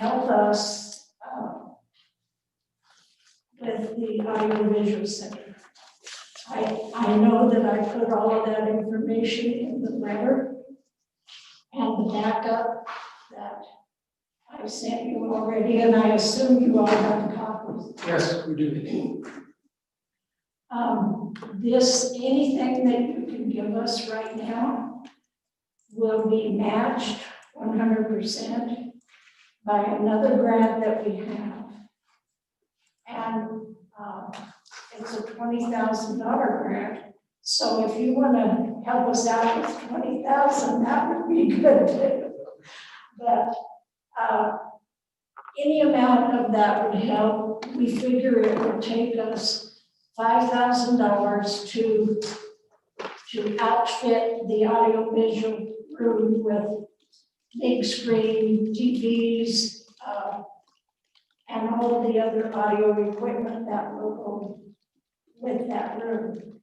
help us with the audiovisual center. I know that I put all of that information in the letter and the backup that I sent you already, and I assume you all have copies. Yes, we do. Anything that you can give us right now will be matched 100% by another grant that we have. And it's a $20,000 grant. So if you want to help us out with $20,000, that would be good too. But any amount of that would help. We figure it would take us $5,000 to outfit the audiovisual room with big screen, TVs, and all of the other audio equipment that will go with that room.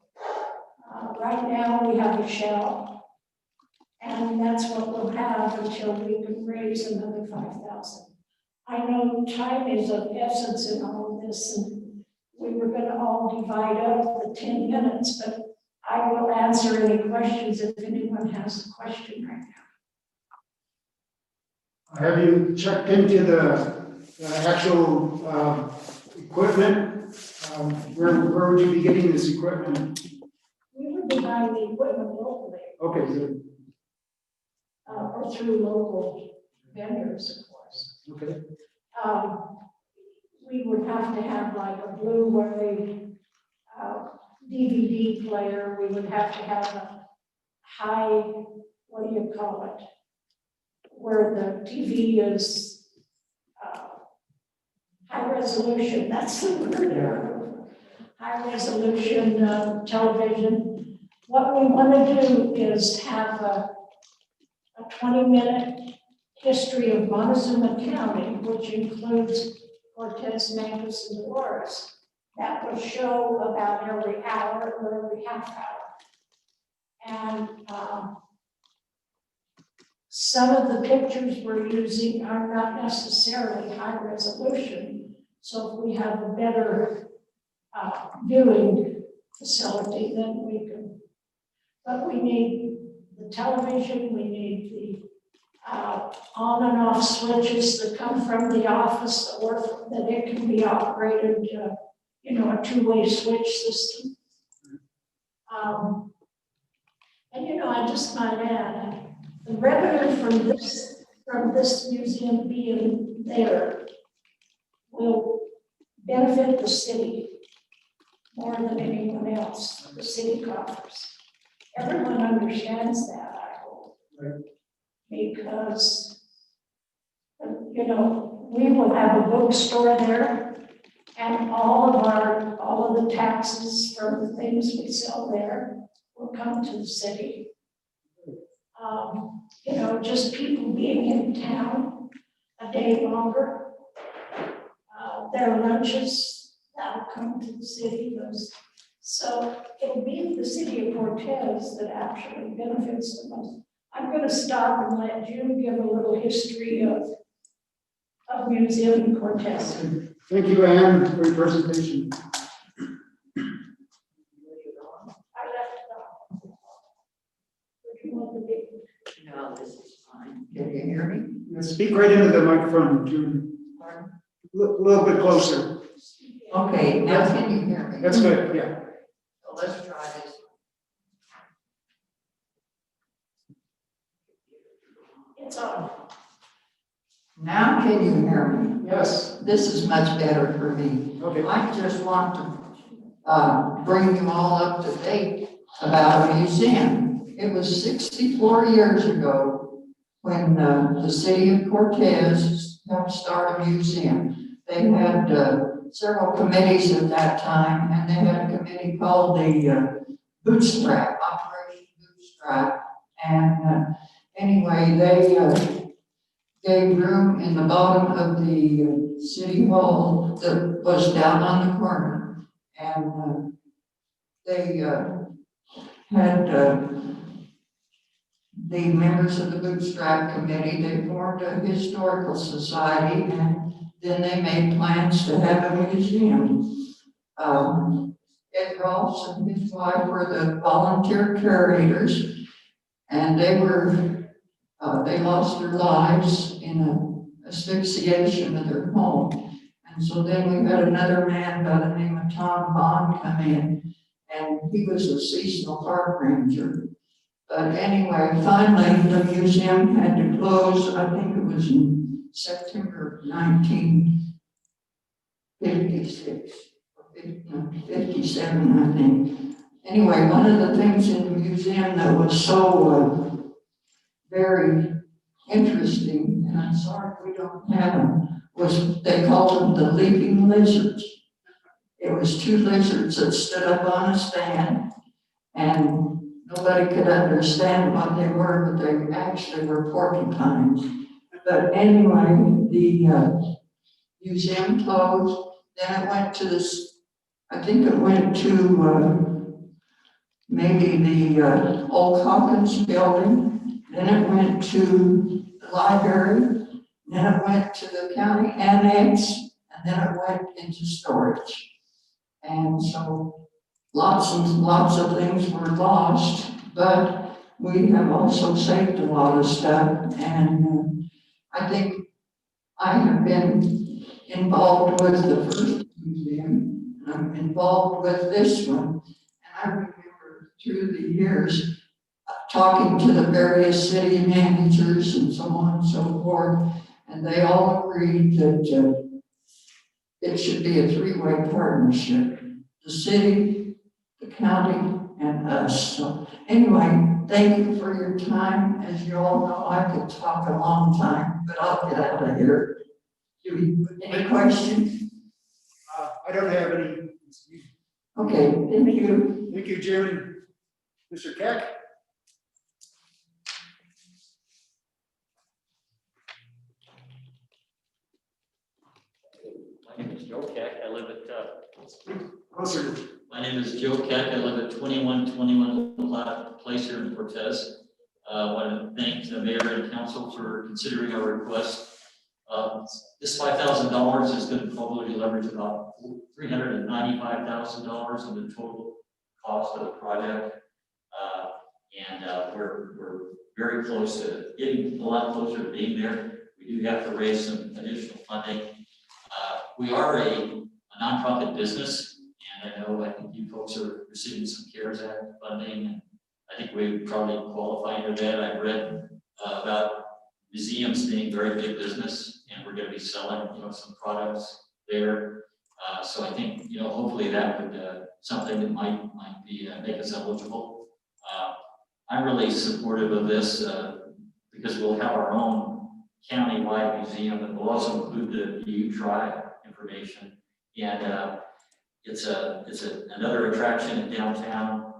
Right now, we have a shell, and that's what we'll have until we can raise another 5,000. I know time is of essence in all of this, and we were going to all divide up the 10 minutes, but I will answer any questions if anyone has a question right now. Have you checked into the actual equipment? Where would you be getting this equipment? We would be buying the equipment locally, Okay, good. or through local vendors, of course. Okay. We would have to have like a Blu-ray DVD player. We would have to have a high, what do you call it? Where the TV is high resolution, that's the word. High resolution television. What we want to do is have a 20-minute history of Montezuma County, which includes Cortez, Memphis, and Dolores. That will show about every hour or every half hour. And some of the pictures we're using are not necessarily high resolution. So if we have a better viewing facility, then we can. But we need the television, we need the on and off switches that come from the office, or that it can be operated, a two-way switch system. And I just might add, the revenue from this museum being there will benefit the city more than anyone else, the city coffers. Everyone understands that, I hope. Right. Because, we will have a bookstore there, and all of the taxes from the things we sell there will come to the city. Just people being in town a day longer. Their lunches, that'll come to the city. So it'll be the city of Cortez that actually benefits the most. I'm going to stop and let you give a little history of Museum in Cortez. Thank you, Anne, for your presentation. I left it off. Would you want to be? No, this is fine. Can you hear me? Speak right into the microphone, June. Pardon? A little bit closer. Okay, now can you hear me? That's good, yeah. So let's try this. It's on. Now can you hear me? Yes. This is much better for me. Okay. I just want to bring you all up to date about a museum. It was 64 years ago when the city of Cortez helped start a museum. They had several committees at that time, and they had a committee called the Bootstrap, Operation Bootstrap. And anyway, they gave room in the bottom of the city hall that was down on the corner. And they had the members of the Bootstrap Committee, they formed a historical society, and then they made plans to have a museum. Ed Ross and his wife were the volunteer curators, and they lost their lives in an asphyxiation of their home. And so then we had another man by the name of Tom Bond come in, and he was a seasonal park ranger. But anyway, finally, the museum had to close, I think it was in September 1956, or 57, I think. Anyway, one of the things in the museum that was so very interesting, and I'm sorry we don't have them, was they called them the leaping lizards. It was two lizards that stood up on a stand, and nobody could understand what they were, but they actually were porcupines. But anyway, the museum closed. Then it went to this, I think it went to maybe the old Hawkins building. Then it went to the library. Then it went to the county annex, and then it went into storage. And so lots and lots of things were lost, but we have also saved a lot of stuff. And I think I have been involved with the first museum, and I'm involved with this one. And I remember through the years talking to the various city managers and so on and so forth, and they all agreed that it should be a three-way partnership. The city, the county, and us. So anyway, thank you for your time. As you all know, I could talk a long time, but I'll get out of here. Any questions? I don't have any. Okay, thank you. Thank you, Jim. Mr. Keck? My name is Joe Keck. I live at, Closer. my name is Joe Keck. I live at 2121 Platte Place here in Cortez. I want to thank the mayor and council for considering our request. This $5,000 is going to probably leverage about $395,000 in the total cost of the project. We're very close to getting a lot closer to being there. We do have to raise some additional funding. We are a nonprofit business, and I think you folks are receiving some CARES Act funding, and I think we probably qualify under that. I've read about museums being very big business, and we're going to be selling, some products there. So I think, hopefully that would something that might be make us eligible. I'm really supportive of this because we'll have our own county-wide museum that will also include the Ute tribe information, and it's another attraction in downtown.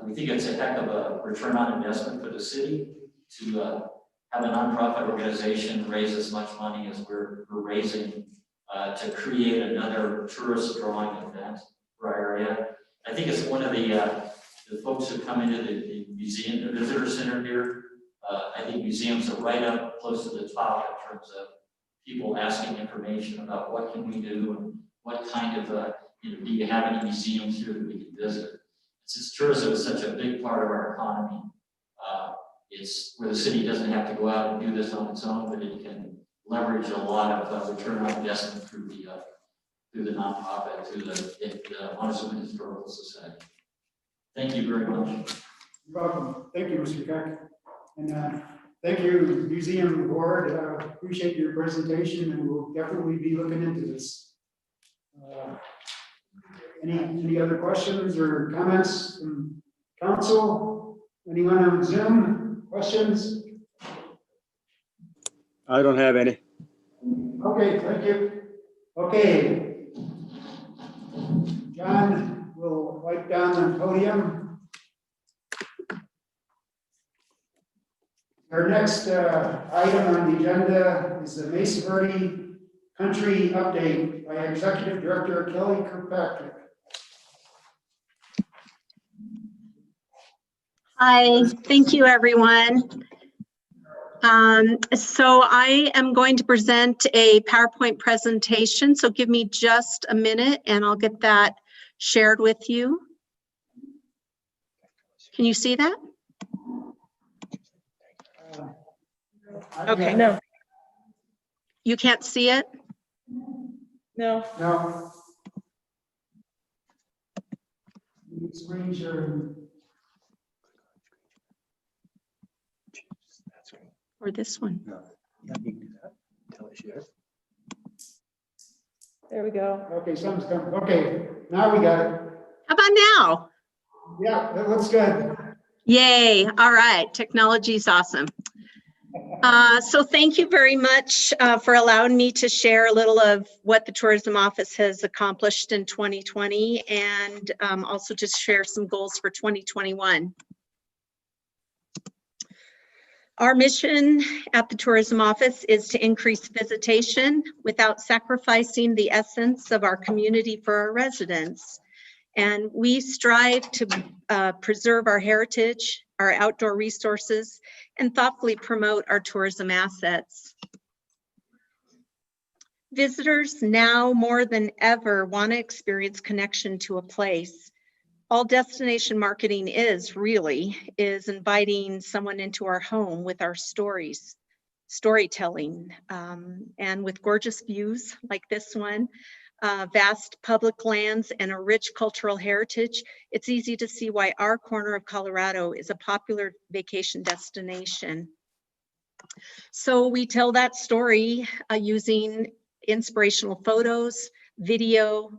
We think it's a heck of a return on investment for the city to have a nonprofit organization raise as much money as we're raising to create another tourist drawing event for our area. I think it's one of the folks who come into the museum, the visitor center here. I think museums are right up close to the top in terms of people asking information about what can we do and what kind of, do you have any museums here that we can visit? Since tourism is such a big part of our economy, it's where the city doesn't have to go out and do this on its own, but it can leverage a lot of return on investment through the nonprofit, through the Montezuma Historical Society. Thank you very much. You're welcome. Thank you, Mr. Keck. And thank you, Museum Board. Appreciate your presentation, and we'll definitely be looking into this. Any other questions or comments from council? Anyone on Zoom? Questions? I don't have any. Okay, thank you. Okay. John will wipe down the podium. Our next item on the agenda is the Mesa Verde Country Update by Executive Director Kelly Kirkpatrick. Hi, thank you, everyone. So I am going to present a PowerPoint presentation, so give me just a minute and I'll get that shared with you. Can you see that? Okay. No, You can't see it? no. No. Screen sharing. Or this one? No, yeah, you can do that. Tell it share. There we go. Okay, something's coming. Okay, now we got it. How about now? Yeah, that looks good. Yay, all right, technology's awesome. So thank you very much for allowing me to share a little of what the Tourism Office has accomplished in 2020 and also just share some goals for 2021. Our mission at the Tourism Office is to increase visitation without sacrificing the essence of our community for our residents. And we strive to preserve our heritage, our outdoor resources, and thoughtfully promote our tourism assets. Visitors now more than ever want to experience connection to a place. All destination marketing is inviting someone into our home with our stories, storytelling, and with gorgeous views like this one, vast public lands and a rich cultural heritage, it's easy to see why our corner of Colorado is a popular vacation destination. So we tell that story using inspirational photos, video.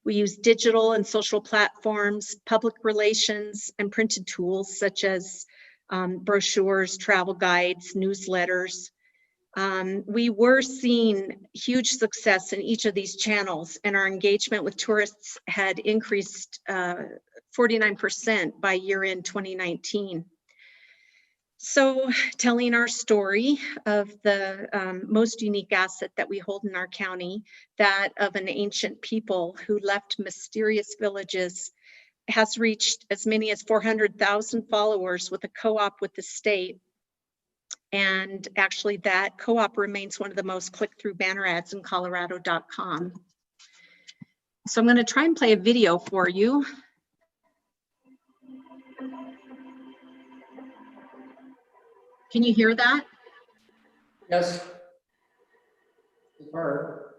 We use digital and social platforms, public relations, and printed tools such as brochures, travel guides, newsletters. We were seeing huge success in each of these channels, and our engagement with tourists had increased 49% by year-end 2019. So telling our story of the most unique asset that we hold in our county, that of an ancient people who left mysterious villages, has reached as many as 400,000 followers with a co-op with the state. And actually that co-op remains one of the most clicked through banner ads in Colorado.com. So I'm going to try and play a video for you. Can you hear that? Yes. Or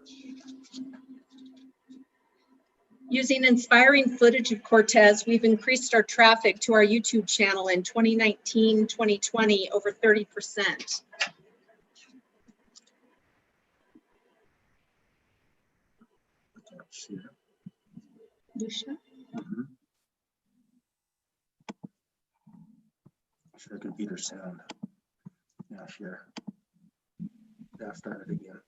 Using inspiring footage of Cortez, we've increased our traffic to our YouTube channel in 2019, 2020, over 30%. Share computer sound. Yeah, share. Yeah, start it again.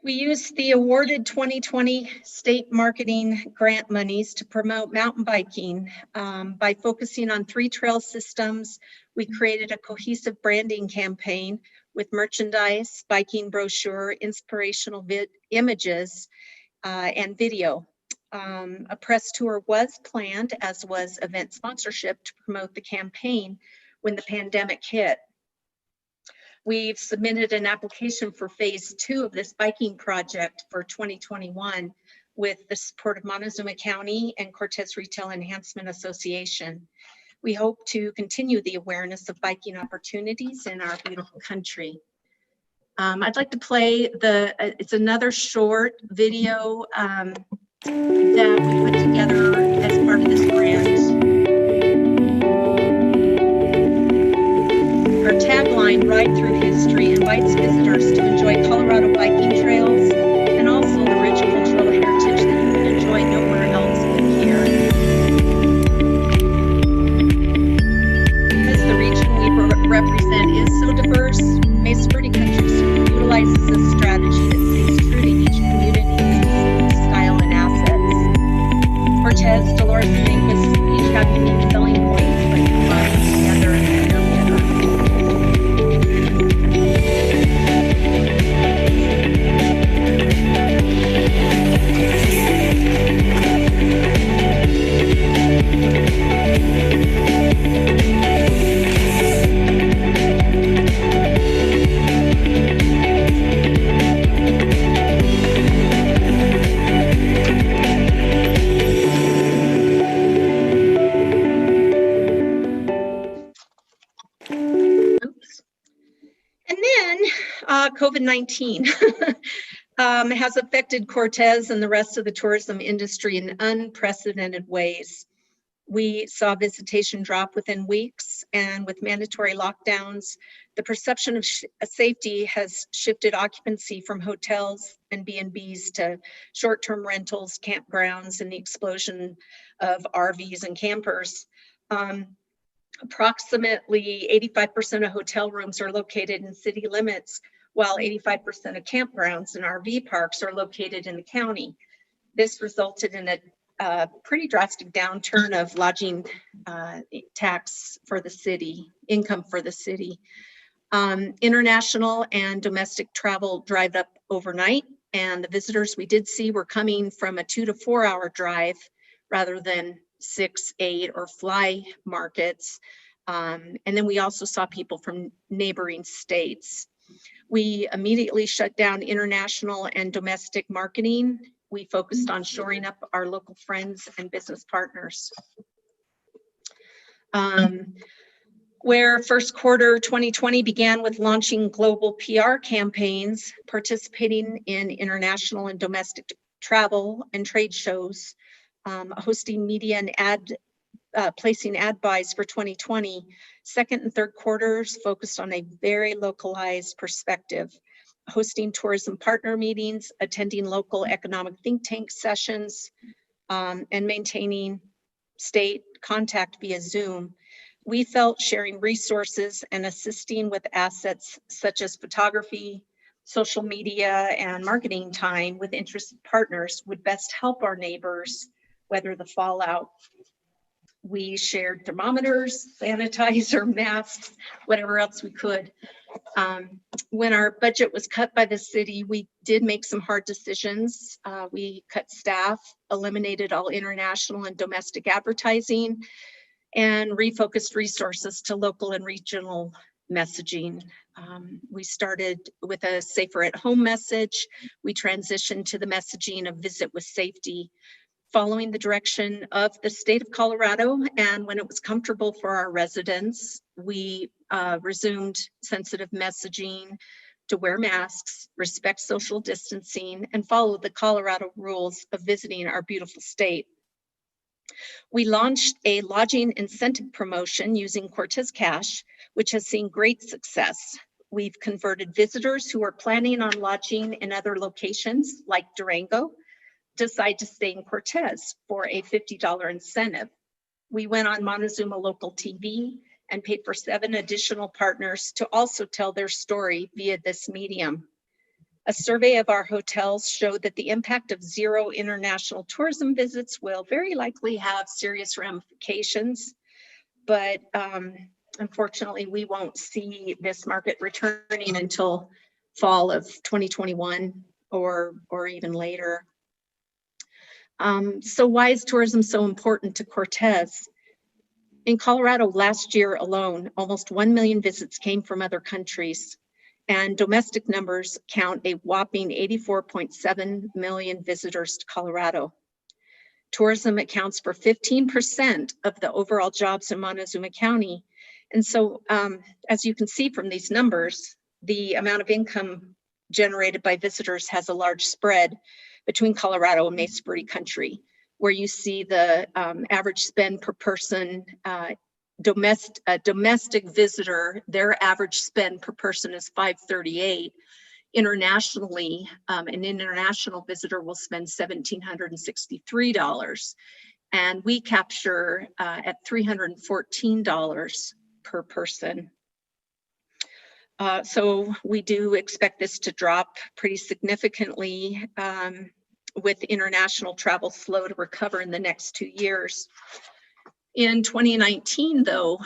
We used the awarded 2020 state marketing grant monies to promote mountain biking. By focusing on 3 trail systems, we created a cohesive branding campaign with merchandise, biking brochure, inspirational images, and video. A press tour was planned, as was event sponsorship, to promote the campaign when the pandemic hit. We've submitted an application for phase 2 of this biking project for 2021 with the support of Montezuma County and Cortez Retail Enhancement Association. We hope to continue the awareness of biking opportunities in our beautiful country. I'd like to play it's another short video that we put together as part of this grant. Our tagline, Ride Through History, invites visitors to enjoy Colorado biking trails and also the rich cultural heritage that you can enjoy nowhere else but here. Because the region we represent is so diverse, Mesa Verde Country utilizes a strategy that stays true to each community's style and assets. Cortez, Dolores, and Memphis each have unique selling points, but combined together and they're better. COVID-19 has affected Cortez and the rest of the tourism industry in unprecedented ways. We saw visitation drop within weeks, and with mandatory lockdowns, the perception of safety has shifted occupancy from hotels and B&Bs to short-term rentals, campgrounds, and the explosion of RVs and campers. Approximately 85% of hotel rooms are located in city limits, while 85% of campgrounds and RV parks are located in the county. This resulted in a pretty drastic downturn of lodging tax for the city, income for the city. International and domestic travel dried up overnight, and the visitors we did see were coming from a 2 to 4 hour drive rather than 6, 8, or fly markets. And then we also saw people from neighboring states. We immediately shut down international and domestic marketing. We focused on shoring up our local friends and business partners. Where first quarter 2020 began with launching global PR campaigns, participating in international and domestic travel and trade shows, hosting media and placing ad buys for 2020. Second and third quarters focused on a very localized perspective, hosting tourism partner meetings, attending local economic think tank sessions, and maintaining state contact via Zoom. We felt sharing resources and assisting with assets such as photography, social media, and marketing time with interested partners would best help our neighbors weather the fallout. We shared thermometers, sanitizer, masks, whatever else we could. When our budget was cut by the city, we did make some hard decisions. We cut staff, eliminated all international and domestic advertising, and refocused resources to local and regional messaging. We started with a safer at home message. We transitioned to the messaging of visit with safety, following the direction of the state of Colorado. And when it was comfortable for our residents, we resumed sensitive messaging to wear masks, respect social distancing, and follow the Colorado rules of visiting our beautiful state. We launched a lodging incentive promotion using Cortez Cash, which has seen great success. We've converted visitors who are planning on lodging in other locations like Durango, decide to stay in Cortez for a $50 incentive. We went on Montezuma local TV and paid for 7 additional partners to also tell their story via this medium. A survey of our hotels showed that the impact of zero international tourism visits will very likely have serious ramifications. But unfortunately, we won't see this market returning until fall of 2021 or even later. So why is tourism so important to Cortez? In Colorado last year alone, almost 1 million visits came from other countries, and domestic numbers count a whopping 84.7 million visitors to Colorado. Tourism accounts for 15% of the overall jobs in Montezuma County. And so, as you can see from these numbers, the amount of income generated by visitors has a large spread between Colorado and Mesa Verde country, where you see the average spend per person, domestic visitor, their average spend per person is $538. Internationally, an international visitor will spend $1,763, and we capture at $314 per person. So we do expect this to drop pretty significantly with international travel slow to recover in the next 2 years. In 2019, though,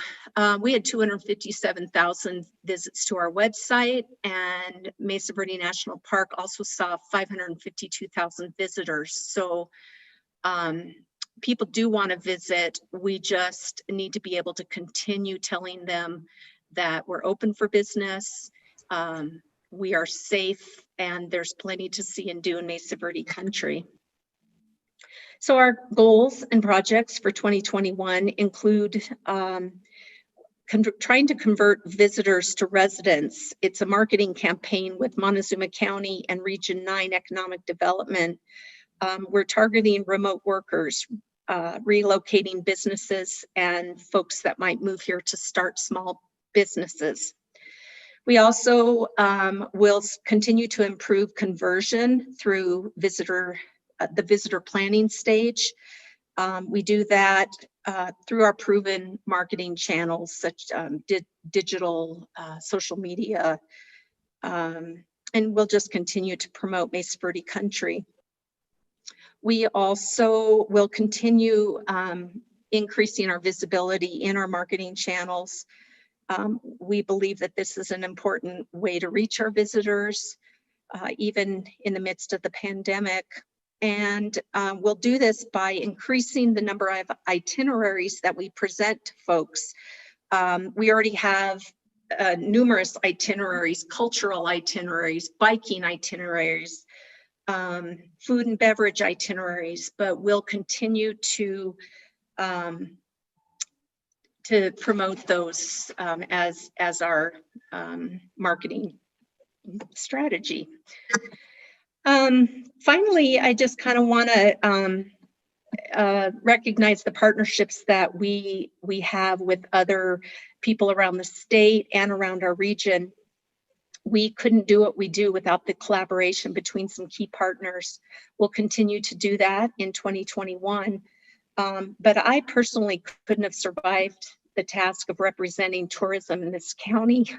we had 257,000 visits to our website, and Mesa Verde National Park also saw 552,000 visitors. So people do want to visit. We just need to be able to continue telling them that we're open for business, we are safe, and there's plenty to see and do in Mesa Verde country. So our goals and projects for 2021 include trying to convert visitors to residents. It's a marketing campaign with Montezuma County and Region 9 Economic Development. We're targeting remote workers, relocating businesses, and folks that might move here to start small businesses. We also will continue to improve conversion through the visitor planning stage. We do that through our proven marketing channels, such digital, social media, and we'll just continue to promote Mesa Verde country. We also will continue increasing our visibility in our marketing channels. We believe that this is an important way to reach our visitors, even in the midst of the pandemic. And we'll do this by increasing the number of itineraries that we present to folks. We already have numerous itineraries, cultural itineraries, biking itineraries, food and beverage itineraries, but we'll continue to promote those as our marketing strategy. Finally, I just kind of want to recognize the partnerships that we have with other people around the state and around our region. We couldn't do what we do without the collaboration between some key partners. We'll continue to do that in 2021. But I personally couldn't have survived the task of representing tourism in this county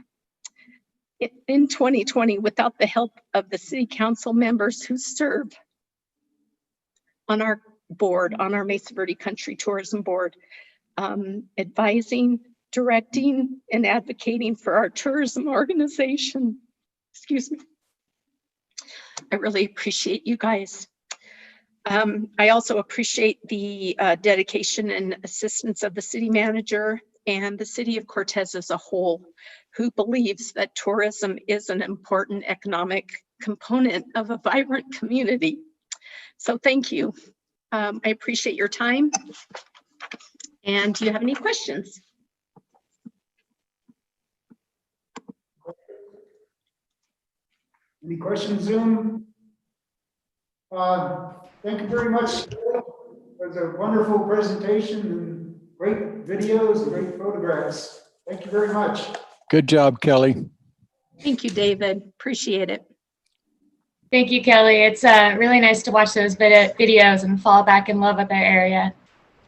in 2020 without the help of the city council members who serve on our board, on our Mesa Verde Country Tourism Board, advising, directing, and advocating for our tourism organization. Excuse me. I really appreciate you guys. I also appreciate the dedication and assistance of the city manager and the city of Cortez as a whole, who believes that tourism is an important economic component of a vibrant community. So thank you. I appreciate your time. And do you have any questions? Any questions, Zoom? Thank you very much. It was a wonderful presentation and great videos and great photographs. Thank you very much. Good job, Kelly. Thank you, David. Appreciate it. Thank you, Kelly. It's really nice to watch those videos and fall back in love with our area.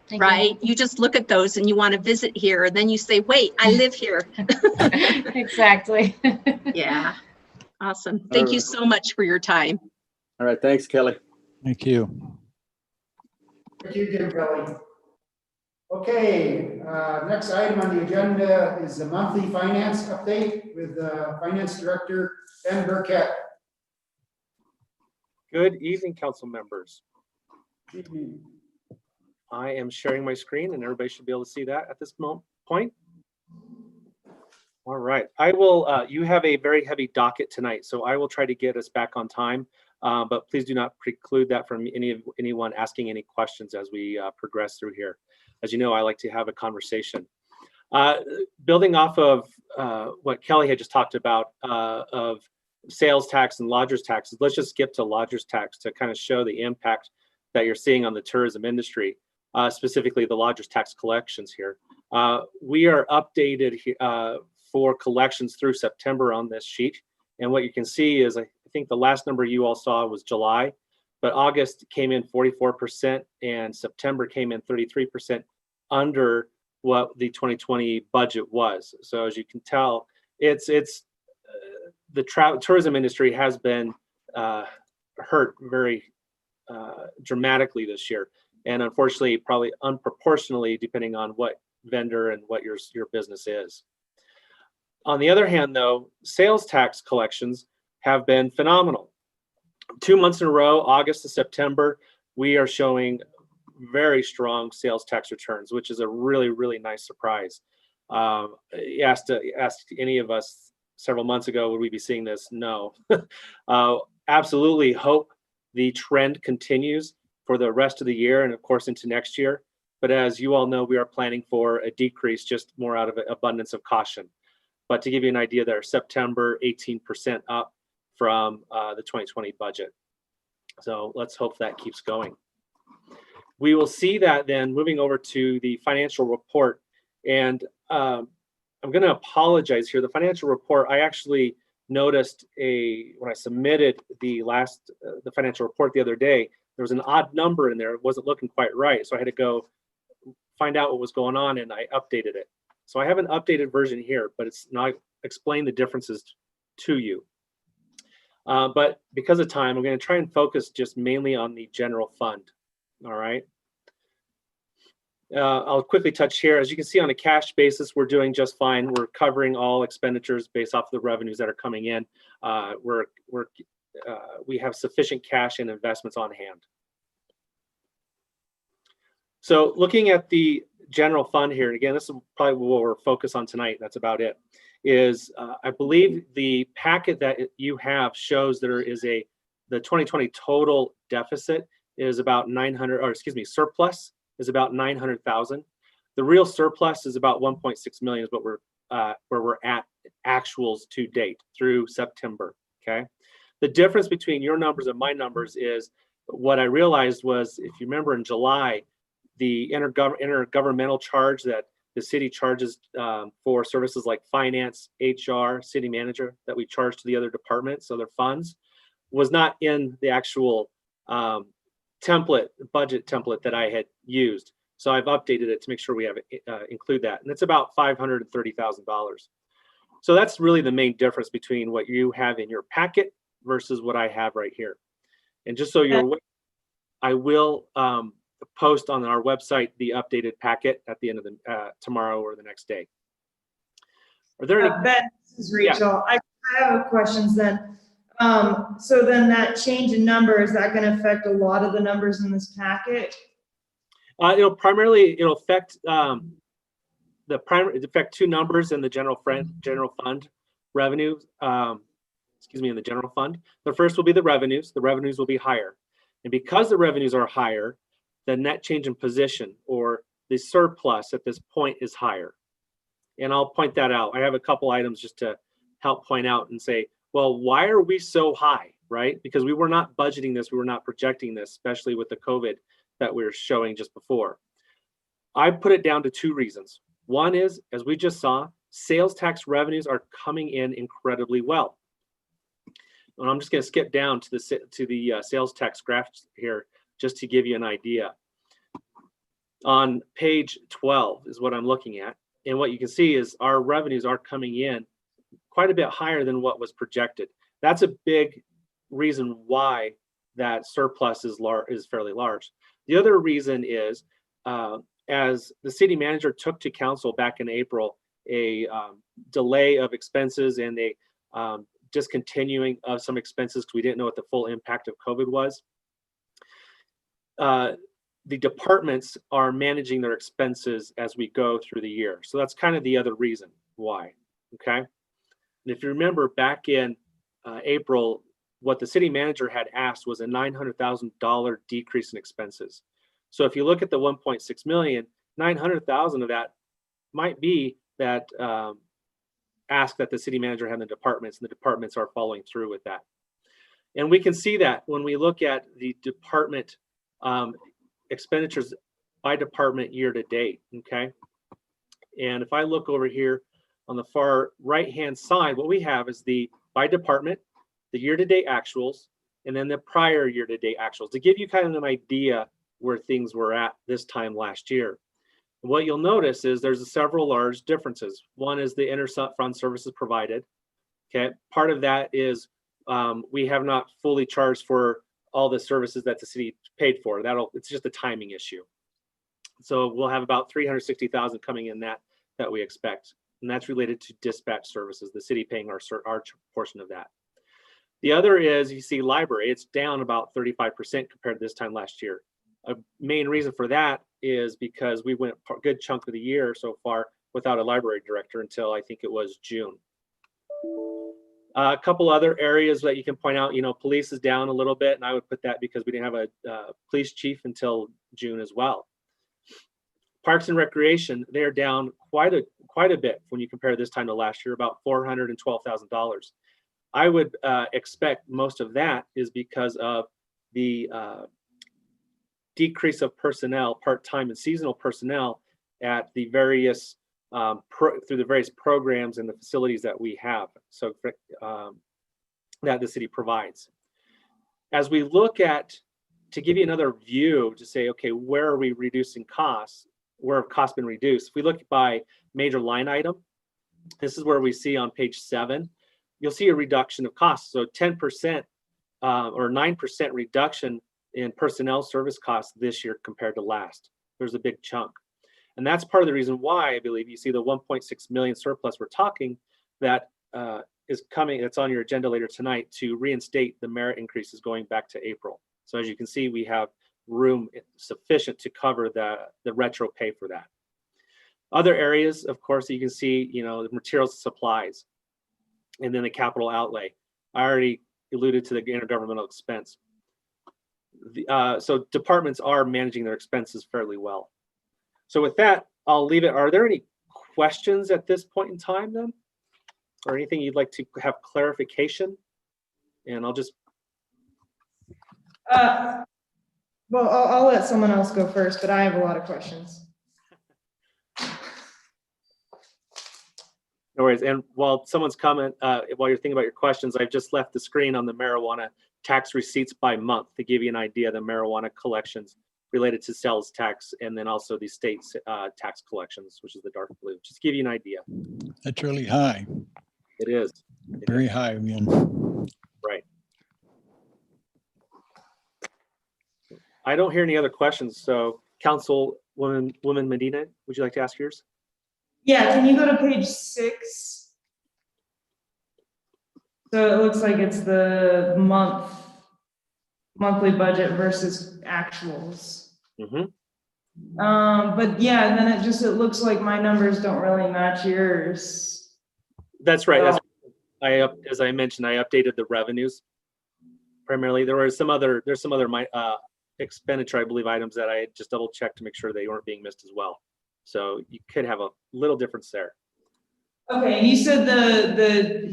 Thank Right. You just look at those and you want to visit here, and then you say, wait, I live here. you. Exactly. Yeah. Awesome. Thank you right. so much for your time. All right, thanks, Kelly. Thank you. Thank you, Jim Kelly. Okay, next item on the agenda is the monthly finance update with Finance Director Ben Burkett. Good evening, council members. I am sharing my screen and everybody should be able to see that at this point. All right, I will, you have a very heavy docket tonight, so I will try to get us back on time. But please do not preclude that from anyone asking any questions as we progress through here. As you know, I like to have a conversation. Building off of what Kelly had just talked about of sales tax and lodgers taxes, let's just skip to lodgers tax to kind of show the impact that you're seeing on the tourism industry, specifically the lodgers tax collections here. We are updated for collections through September on this sheet. And what you can see is, I think the last number you all saw was July, but August came in 44% and September came in 33% under what the 2020 budget was. So as you can tell, it's the tourism industry has been hurt very dramatically this year. And unfortunately, probably unproportionally, depending on what vendor and what your business is. On the other hand, though, sales tax collections have been phenomenal. 2 months in a row, August to September, we are showing very strong sales tax returns, which is a really, really nice surprise. Asked any of us several months ago, would we be seeing this? No. Absolutely hope the trend continues for the rest of the year and of course into next year. But as you all know, we are planning for a decrease just more out of abundance of caution. But to give you an idea there, September 18% up from the 2020 budget. So let's hope that keeps going. We will see that then moving over to the financial report. And I'm going to apologize here. The financial report, I actually noticed when I submitted the financial report the other day, there was an odd number in there. It wasn't looking quite right. So I had to go find out what was going on and I updated it. So I have an updated version here, but it's not explain the differences to you. But because of time, I'm going to try and focus just mainly on the general fund. All right. I'll quickly touch here. As you can see, on a cash basis, we're doing just fine. We're covering all expenditures based off the revenues that are coming in. We have sufficient cash and investments on hand. So looking at the general fund here, and again, this is probably what we're focused on tonight. That's about it. Is I believe the packet that you have shows there is the 2020 total deficit is about 900, or excuse me, surplus is about 900,000. The real surplus is about 1.6 million is what where we're at actuals to date through September. Okay. The difference between your numbers and my numbers is what I realized was, if you remember in July, the intergovernmental charge that the city charges for services like finance, HR, city manager that we charge to the other departments, so their funds, was not in the actual budget template that I had used. So I've updated it to make sure we have include that. And it's about $530,000. So that's really the main difference between what you have in your packet versus what I have right here. And just so you're aware, I will post on our website the updated packet at the end of the tomorrow or the next day. Are there any? Ben, this is Rachel. Yeah. I have questions then. So then that change in number, is that going to affect a lot of the numbers in this packet? It'll affect affect two numbers in the general fund revenue. In the general fund. The first will be the revenues. The revenues will be higher, and because the revenues are higher, the net change in position or the surplus at this point is higher. And I'll point that out. I have a couple items just to help point out and say, well, why are we so high, right? Because we were not budgeting this, we were not projecting this, especially with the COVID that we were showing just before. I put it down to two reasons. One is, as we just saw, sales tax revenues are coming in incredibly well. And I'm just going to skip down to the sales tax graph here, just to give you an idea. On page 12 is what I'm looking at. And what you can see is our revenues are coming in quite a bit higher than what was projected. That's a big reason why that surplus is fairly large. The other reason is, as the city manager took to council back in April, a delay of expenses and a discontinuing of some expenses because we didn't know what the full impact of COVID was. The departments are managing their expenses as we go through the year. So that's kind of the other reason why, okay? And if you remember back in April, what the city manager had asked was a $900,000 decrease in expenses. So if you look at the 1.6 million, 900,000 of that might be that ask that the city manager had in the departments, and the departments are following through with that. And we can see that when we look at the department expenditures by department year to date, okay? And if I look over here on the far right-hand side, what we have is the by department, the year-to-date actuals, and then the prior year-to-date actuals to give you kind of an idea where things were at this time last year. And what you'll notice is there's several large differences. One is the inter-fund services provided. Okay, part of that is we have not fully charged for all the services that the city paid for. It's just a timing issue. So we'll have about 360,000 coming in that we expect, and that's related to dispatch services, the city paying our portion of that. The other is, you see library, it's down about 35% compared to this time last year. A main reason for that is because we went a good chunk of the year so far without a library director until I think it was June. A couple other areas that you can point out, police is down a little bit, and I would put that because we didn't have a police chief until June as well. Parks and Recreation, they're down quite a bit when you compare this time to last year, about $412,000. I would expect most of that is because of the decrease of personnel, part-time and seasonal personnel at the various through the various programs and the facilities that we have, so that the city provides. As we look at, to give you another view to say, okay, where are we reducing costs? Where have costs been reduced? If we look by major line item, this is where we see on page 7, you'll see a reduction of costs. So 10% or 9% reduction in personnel service costs this year compared to last. There's a big chunk. And that's part of the reason why I believe you see the 1.6 million surplus we're talking that is coming, that's on your agenda later tonight to reinstate the merit increases going back to April. So as you can see, we have room sufficient to cover the retro pay for that. Other areas, of course, you can see, the materials and supplies, and then the capital outlay. I already alluded to the intergovernmental expense. So departments are managing their expenses fairly well. So with that, I'll leave it. Are there any questions at this point in time then? Or anything you'd like to have clarification? And I'll just. Well, I'll let someone else go first, but I have a lot of questions. No worries. And while someone's comment, while you're thinking about your questions, I've just left the screen on the marijuana tax receipts by month to give you an idea of the marijuana collections related to sales tax, and then also the state tax collections, which is the dark blue. Just to give you an idea. That's really high. It is. Very high, man. Right. I don't hear any other questions. So Councilwoman Medina, would you like to ask yours? Yeah, can you go to page 6? So it looks like it's the monthly budget versus actuals. Mm-hmm. But yeah, and then it looks like my numbers don't really match yours. That's right. As I mentioned, I updated the revenues primarily. There's some other expenditure, I believe, items that I just double checked to make sure they weren't being missed as well. So you could have a little difference there. Okay, and you said the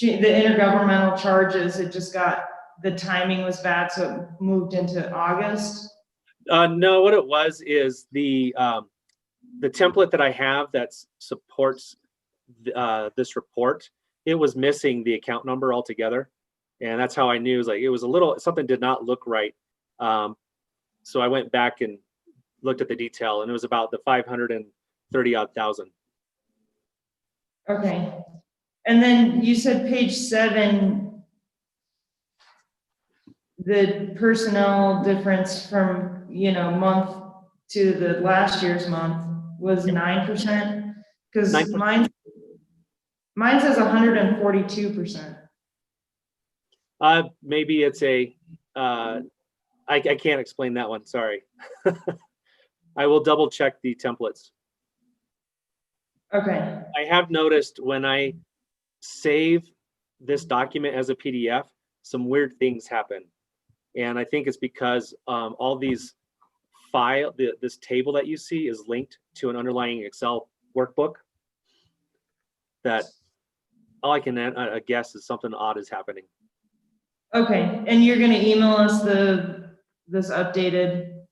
intergovernmental charges, it just got, the timing was bad, so it moved into August? No, what it was is the template that I have that supports this report, it was missing the account number altogether. And that's how I knew, it was a little, something did not look right. So I went back and looked at the detail, and it was about the 530-odd thousand. Okay. And then you said page 7, the personnel difference from, month to the last year's month was 9%? Because 9%. mine says 142%. Maybe it's I can't explain that one, sorry. I will double check the templates. Okay, I have noticed when I save this document as a PDF, some weird things happen. And I think it's because all these this table that you see is linked to an underlying Excel workbook that all I can guess is something odd is happening. okay, and you're gonna email us this updated?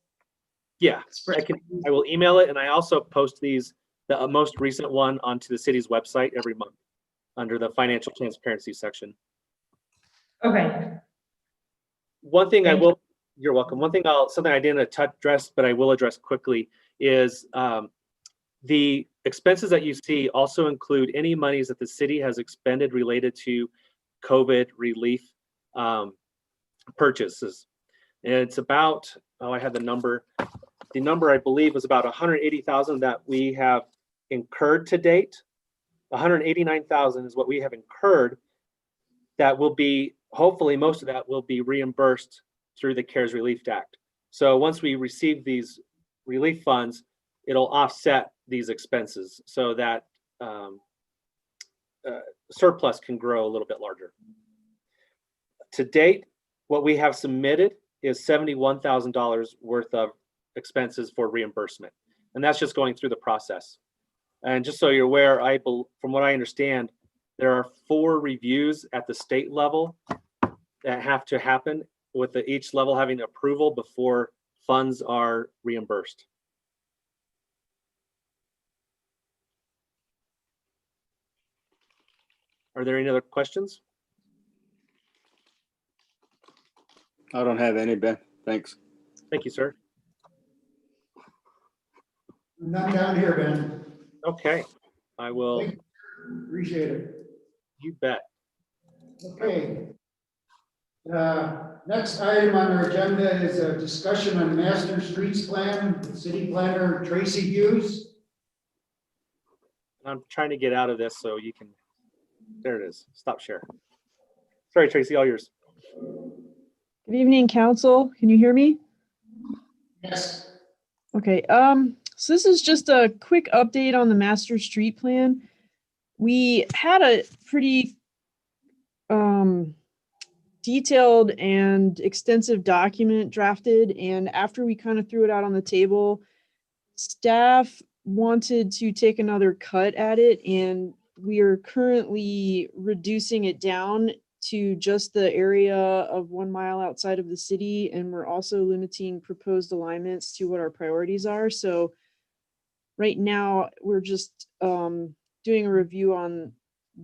Yeah, spread- I will email it, and I also post the most recent one onto the city's website every month under the financial transparency section. Okay, One thing Thank you're welcome. One thing something I didn't address, but I will address quickly is the expenses that you see also include any monies that the city has expended related to COVID relief purchases. And it's about, I had the number. The number I believe was about 180,000 that we have incurred to date. 189,000 is what we have incurred. That will be, hopefully most of that will be reimbursed through the CARES Relief Act. So once we receive these relief funds, it'll offset these expenses so that surplus can grow a little bit larger. To date, what we have submitted is $71,000 worth of expenses for reimbursement. And that's just going through the process. And just so you're aware, from what I understand, there are 4 reviews at the state level that have to happen with each level having approval before funds are reimbursed. Are there any other questions? I don't have any, Ben. Thanks. Thank you, sir. None down here, Ben. Okay, I will. Appreciate it. You bet. Okay. Next item on our agenda is a discussion on master streets plan, with City Planner Tracy Hughes. I'm trying to get out of this so you can, there it is. Stop share. Sorry, Tracy, all yours. Good evening, council. Can you hear me? Yes. Okay, so this is just a quick update on the master street plan. We had a pretty detailed and extensive document drafted, and after we kind of threw it out on the table, staff wanted to take another cut at it, and we are currently reducing it down to just the area of 1 mile outside of the city, and we're also limiting proposed alignments to what our priorities are. So right now, we're just doing a review on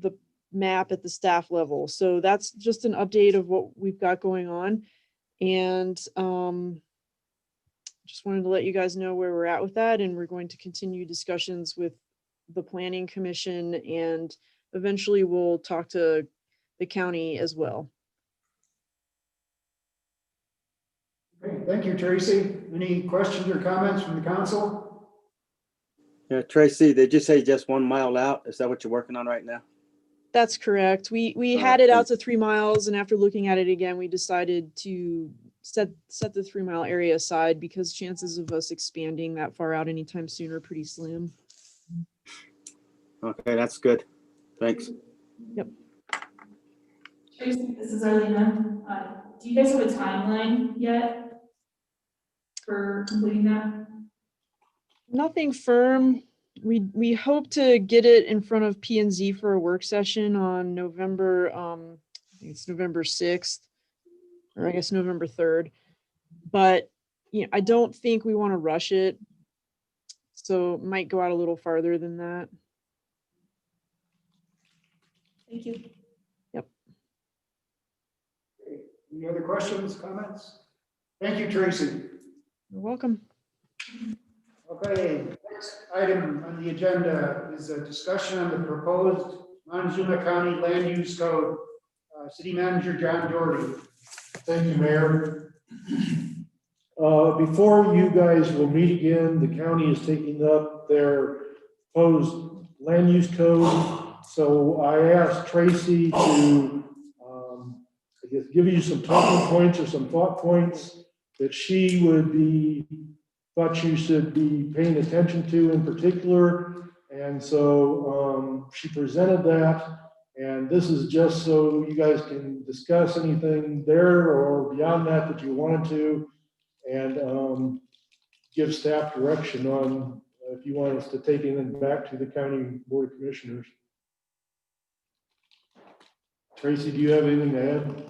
the map at the staff level. So that's just an update of what we've got going on. And just wanted to let you guys know where we're at with that. And we're going to continue discussions with the Planning Commission, and eventually we'll talk to the county as well. Okay, thank you, Tracy. Any questions or comments from the council? Yeah, Tracy, did you say just 1 mile out? Is that what you're working on right now? That's correct. We All had right, it out to 3 miles, and after looking at it again, we decided to set the 3 mile area aside because chances of us expanding that far out anytime soon are pretty slim. Okay, that's good. Thanks. Tracy, this is Arlena. Do you guys have a timeline yet for completing that? Nothing firm. We hope to get it in front of P&Z for a work session on November, I think it's November 6th, or I guess November 3rd. But I don't think we want to rush it. So it might go out a little farther than that. Thank you. Any other questions, comments? Thank you, Tracy. You're welcome. Okay, next item on the agenda is a discussion on the proposed Montezuma County Land Use Code. City Manager John Doherty. Thank you, Mayor. Before you guys will meet again, the county is taking up their proposed land use code. So I asked Tracy to, I guess, give you some talking points or some thought points that she thought you should be paying attention to in particular. And so she presented that. And this is just so you guys can discuss anything there or beyond that you wanted to, and give staff direction on if you want us to take anything back to the County Board of Commissioners. Tracy, do you have anything to add?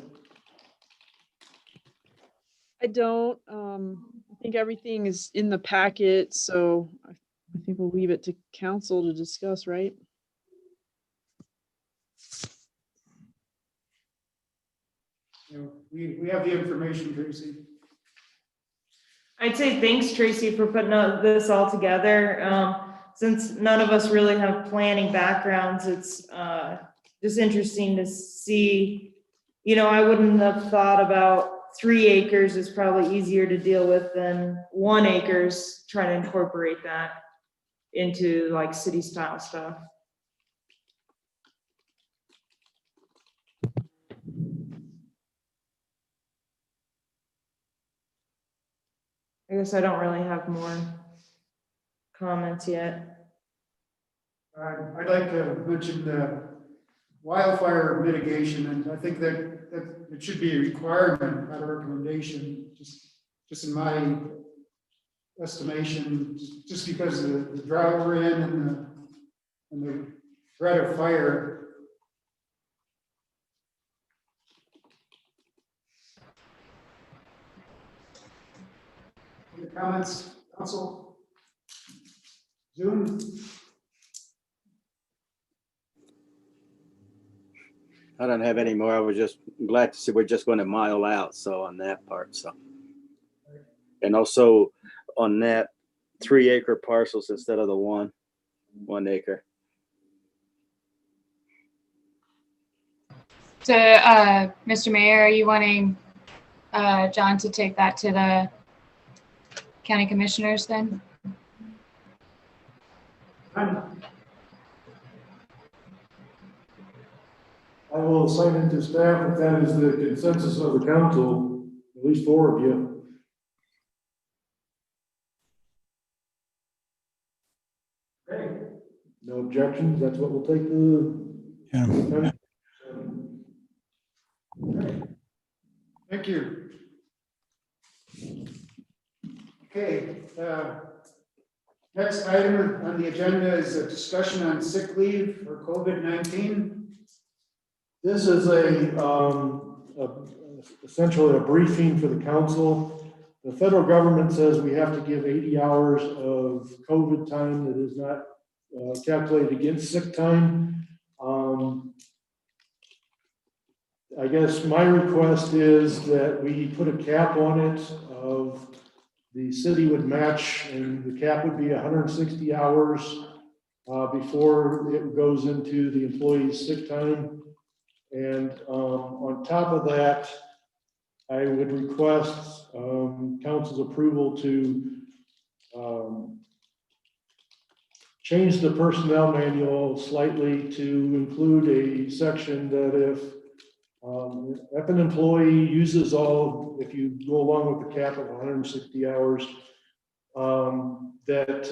I don't. I think everything is in the packet, so I think we'll leave it to council to discuss, right? You know, we have the information, Tracy. I'd say thanks, Tracy, for putting this all together. Since none of us really have planning backgrounds, it's just interesting to see. You know, I wouldn't have thought about 3 acres is probably easier to deal with than 1 acres, trying to incorporate that into like city style stuff. I guess I don't really have more comments yet. I'd like to mention the wildfire mitigation, and I think that it should be a requirement, not a recommendation, just in my estimation, just because of the drought we're in and the threat of fire. Any comments, council? Zoom? I don't have any more. I was just glad to see we're just going to mile out. So on that part, so. And also on that 3-acre parcels instead of the 1 acre. So, Mr. Mayor, are you wanting John to take that to the county commissioners then? I will assign it to staff if that is the consensus of the council, at least 4 of you. Okay. No objections, that's what we'll take to Yeah. Thank you. Okay, next item on the agenda is a discussion on sick leave for COVID-19. This is essentially a briefing for the council. The federal government says we have to give 80 hours of COVID time that is not calculated against sick time. I guess my request is that we put a cap on it of the city would match, and the cap would be 160 hours before it goes into the employee's sick time. And on top of that, I would request council's approval to change the personnel manual slightly to include a section that if an employee uses if you go along with the cap of 160 hours, that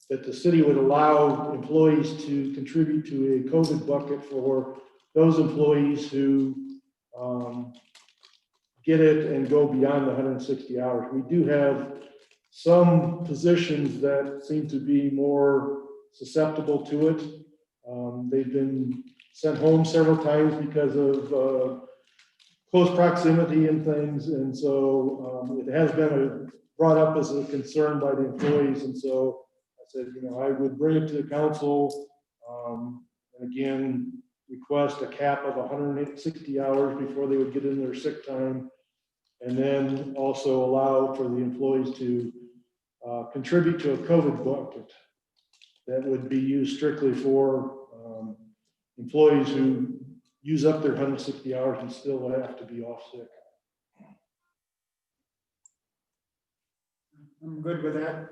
the city would allow employees to contribute to a COVID bucket for those employees who get it and go beyond the 160 hours. We do have some positions that seem to be more susceptible to it. They've been sent home several times because of close proximity and things. And so it has been brought up as a concern by the employees. And so I said, I would bring it to the council and again, request a cap of 160 hours before they would get in their sick time. And then also allow for the employees to contribute to a COVID bucket that would be used strictly for employees who use up their 160 hours and still have to be off sick. I'm good with that.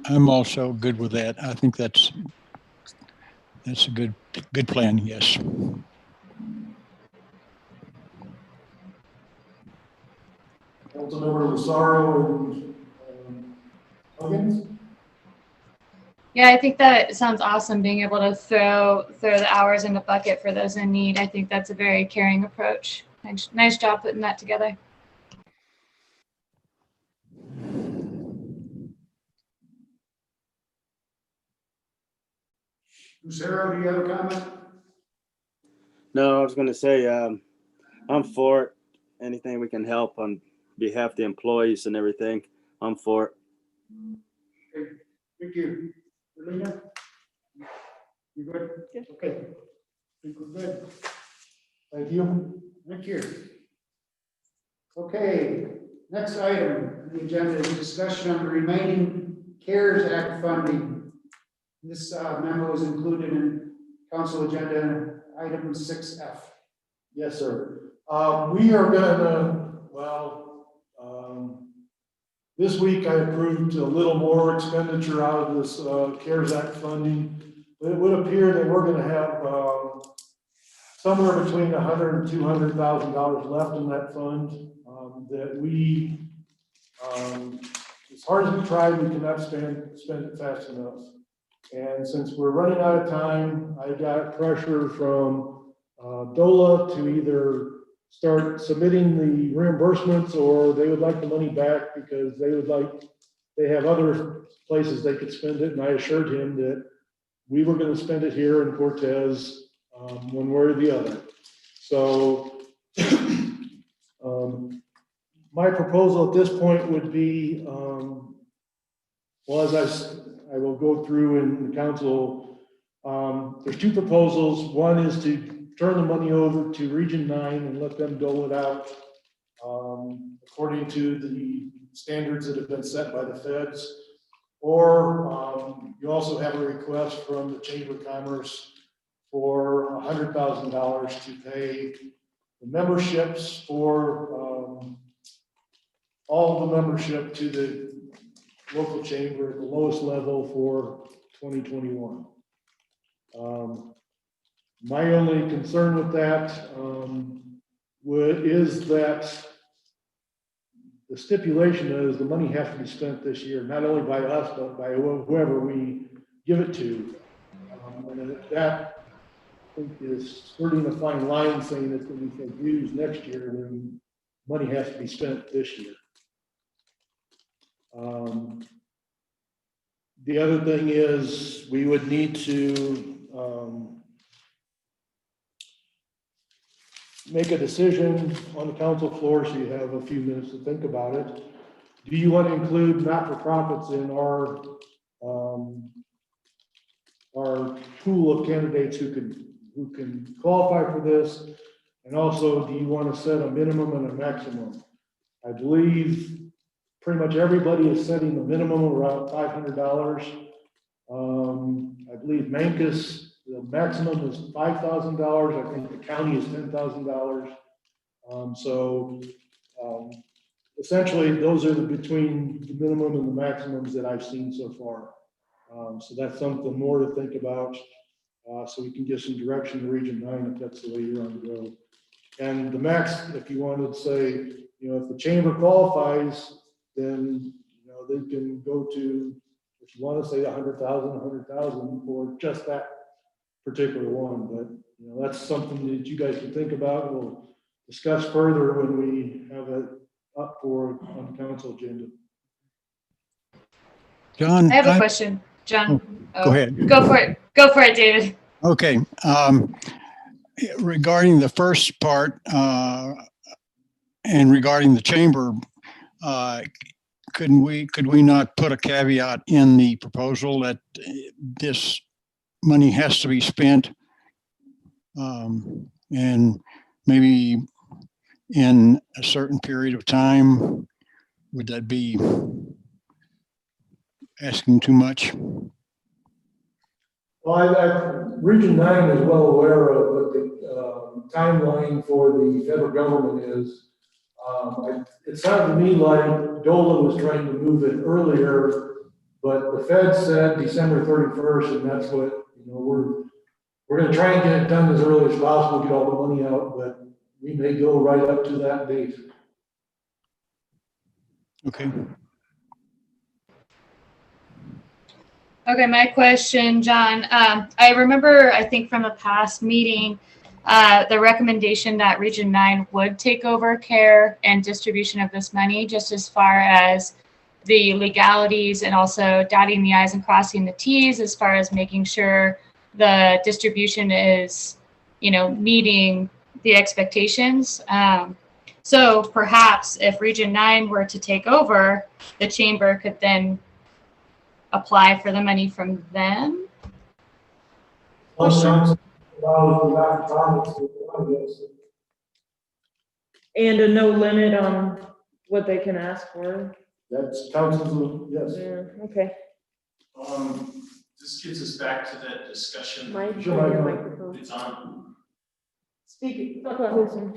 I'm also good with that. I think that's a good plan, yes. Councilmember Lazaro and Huggins? Yeah, I think that sounds awesome, being able to throw the hours in the bucket for those in need. I think that's a very caring approach. Nice job putting that together. Lucero, do you have a comment? No, I was gonna say, I'm for it. Anything we can help on behalf of the employees and everything, I'm for it. Okay, thank you. Selena? You good? Okay. I think we're good. Thank you. Thank you. Okay, next item on the agenda is discussion on the remaining CARES Act funding. This memo is included in council agenda item 6F. Yes, sir. We are gonna, this week I approved a little more expenditure out of this CARES Act funding. But it would appear that we're gonna have somewhere between $100,000 and $200,000 left in that fund that we, as hard as we try, we cannot spend it fast enough. And since we're running out of time, I got pressure from DOLA to either start submitting the reimbursements, or they would like the money back because they have other places they could spend it. And I assured him that we were going to spend it here in Cortez, one way or the other. So my proposal at this point would be, as I will go through in the council, there's two proposals. One is to turn the money over to Region 9 and let them dole it out according to the standards that have been set by the feds. Or you also have a request from the Chamber of Commerce for $100,000 to pay the memberships for all the membership to the local chamber at the lowest level for 2021. My only concern with that is that the stipulation is the money has to be spent this year, not only by us, but by whoever we give it to. And that, I think, is skirting a fine line, saying that we can use next year when money has to be spent this year. The other thing is we would need to make a decision on the council floor, so you have a few minutes to think about it. Do you want to include not-for-profits in our pool of candidates who can qualify for this? And also, do you want to set a minimum and a maximum? I believe pretty much everybody is setting the minimum around $500. I believe Mancus, the maximum is $5,000. I think the county is $10,000. Essentially, those are between the minimum and the maximums that I've seen so far. So that's something more to think about. So we can get some direction to Region 9 if that's the way you want to go. And the max, if you wanted to say, if the chamber qualifies, then they can go to, if you want to say 100,000 for just that particular one. But that's something that you guys can think about. We'll discuss further when we have it up for on the council agenda. John, I have a question, John. Go ahead. Go for it. Go for it, David. Okay. Regarding the first part and regarding the chamber, could we not put a caveat in the proposal that this money has to be spent and maybe in a certain period of time? Would that be asking too much? Well, Region 9 is well aware of what the timeline for the federal government is. It sounded to me like DOLA was trying to move it earlier, but the Fed said December 31st, and that's what, we're gonna try and get it done as early as possible, get all the money out, but we may go right up to that date. Okay. Okay, my question, John. I remember, I think from a past meeting, the recommendation that Region 9 would take over care and distribution of this money, just as far as the legalities and also dotting the I's and crossing the T's, as far as making sure the distribution is, meeting the expectations. So perhaps if Region 9 were to take over, the chamber could then apply for the money from them? And a no limit on what they can ask for. That's council, yes. Yeah, okay. This gets us back to that discussion. Mike, Sure, your Mike. microphone. It's on. Speak, talk closer.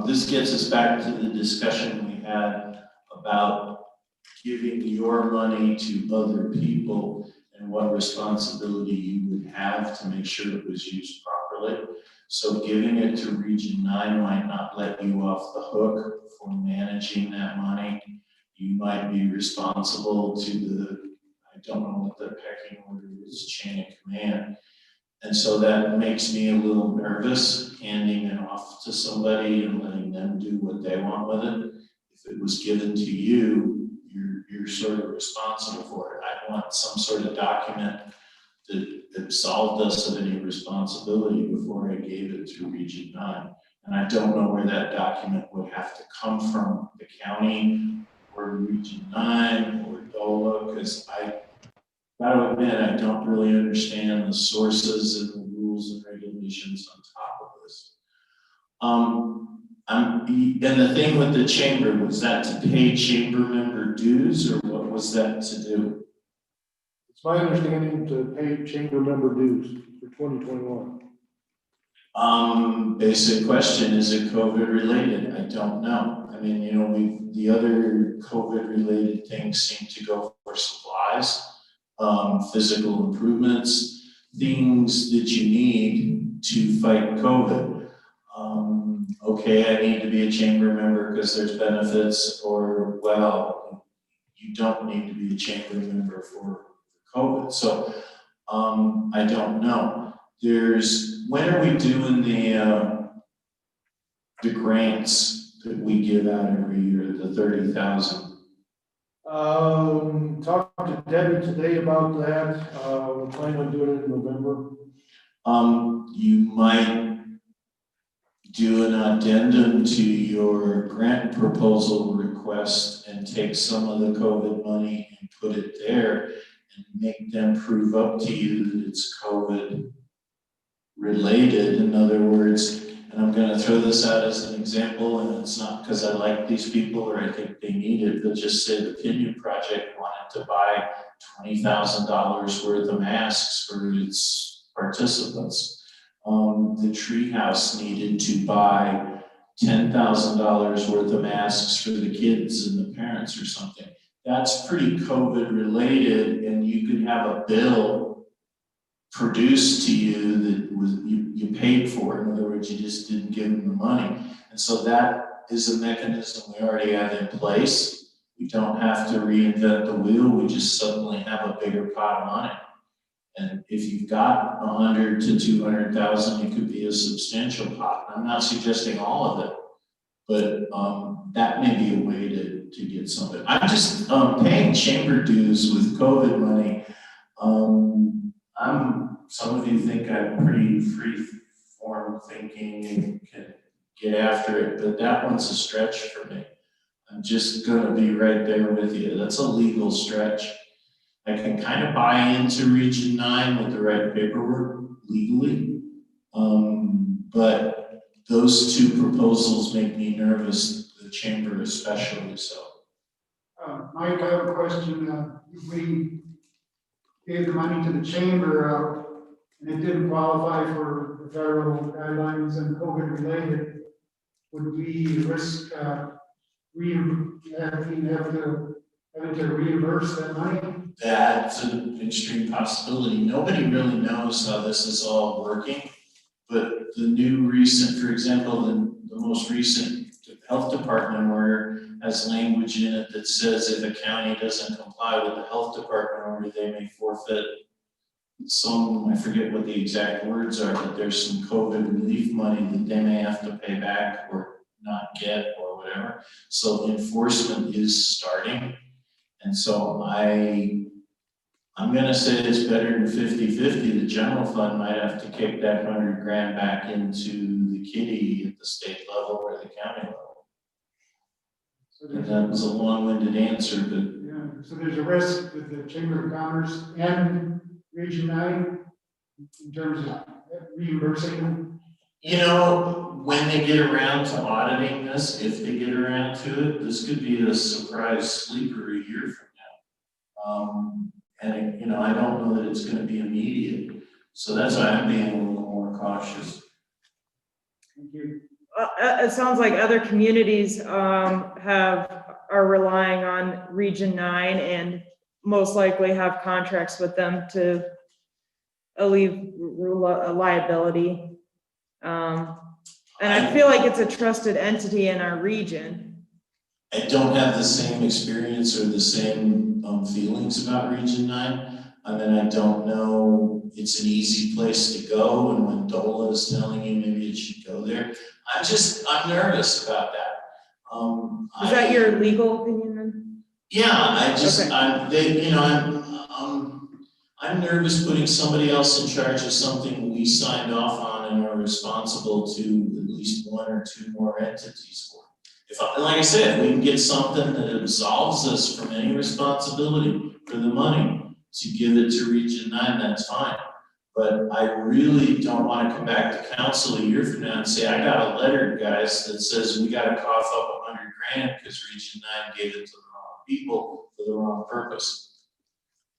This gets us back to the discussion we had about giving your money to other people and what responsibility you would have to make sure it was used properly. So giving it to Region 9 might not let you off the hook for managing that money. You might be responsible to I don't know what the pecking order is, chain of command. And so that makes me a little nervous handing it off to somebody and letting them do what they want with it. If it was given to you, you're sort of responsible for it. I want some sort of document that absolved us of any responsibility before I gave it to Region 9. And I don't know where that document would have to come from, the county or Region 9 or DOLA, because I gotta admit, I don't really understand the sources and the rules and regulations on top of this. And the thing with the chamber, was that to pay chamber member dues, or what was that to do? It's my understanding to pay chamber member dues for 2021. Basic question, is it COVID related? I don't know. I mean, the other COVID related things seem to go for supplies, physical improvements, things that you need to fight COVID. Okay, I need to be a chamber member because there's benefits, or, well, you don't need to be a chamber member for COVID. So, I don't know. When are we doing the grants that we give out every year, the 30,000? Talked to Debbie today about that. We're planning on doing it in November. You might do an addendum to your grant proposal request and take some of the COVID money and put it there and make them prove up to you that it's COVID related. In other words, and I'm going to throw this out as an example, and it's not because I like these people or I think they need it, but just say the Pinion Project wanted to buy $20,000 worth of masks for its participants. The Treehouse needed to buy $10,000 worth of masks for the kids and the parents or something. That's pretty COVID related, and you could have a bill produced to you that was you paid for. In other words, you just didn't give them the money. And so that is a mechanism we already have in place. We don't have to reinvent the wheel. We just suddenly have a bigger pot of money. And if you've got 100 to 200,000, it could be a substantial pot. I'm not suggesting all of it, but that may be a way to get something. I'm just paying chamber dues with COVID money. Some of you think I'm pretty free form thinking and can get after it, but that one's a stretch for me. I'm just gonna be right there with you. That's a legal stretch. I can kind of buy into Region 9 with the right paperwork legally. But those two proposals make me nervous, the chamber especially so. Mike, I have a question. gave the money to the chamber out, and it didn't qualify for the federal guidelines and COVID related, would we risk, having to reimburse that money? That's an extreme possibility. Nobody really knows how this is all working. But the new recent, for example, the most recent health department order has language in it that says if a county doesn't comply with the health department order, they may forfeit some, I forget what the exact words are, but there's some COVID relief money that they may have to pay back or not get or whatever. So enforcement is starting. And so I'm gonna say it's better than 50-50. The general fund might have to kick that $100 grand back into the kitty at the state level or the county level. And that was a long-winded answer, but Yeah, so there's a risk with the Chamber of Commerce and Region 9 in terms of reimbursing. you know, when they get around to auditing this, if they get around to it, this could be a surprise sleeper a year from now. And, you know, I don't know that it's gonna be immediate, so that's why I'm being a little more cautious. Thank you. It sounds like other communities are relying on Region 9 and most likely have contracts with them to alleviate liability. And I feel like it's a trusted entity in our region. I don't have the same experience or the same feelings about Region 9. And then I don't know, it's an easy place to go, and when DOLA is telling you maybe it should go there, I'm nervous about that. Is that your legal opinion then? Yeah, Okay. I'm nervous putting somebody else in charge of something we signed off on and are responsible to at least one or two more entities for. Like I said, if we can get something that absolves us from any responsibility for the money to give it to Region 9, that's fine. But I really don't want to come back to council a year from now and say, I got a letter, guys, that says we got to cough up $100 grand because Region 9 gave it to the wrong people for the wrong purpose.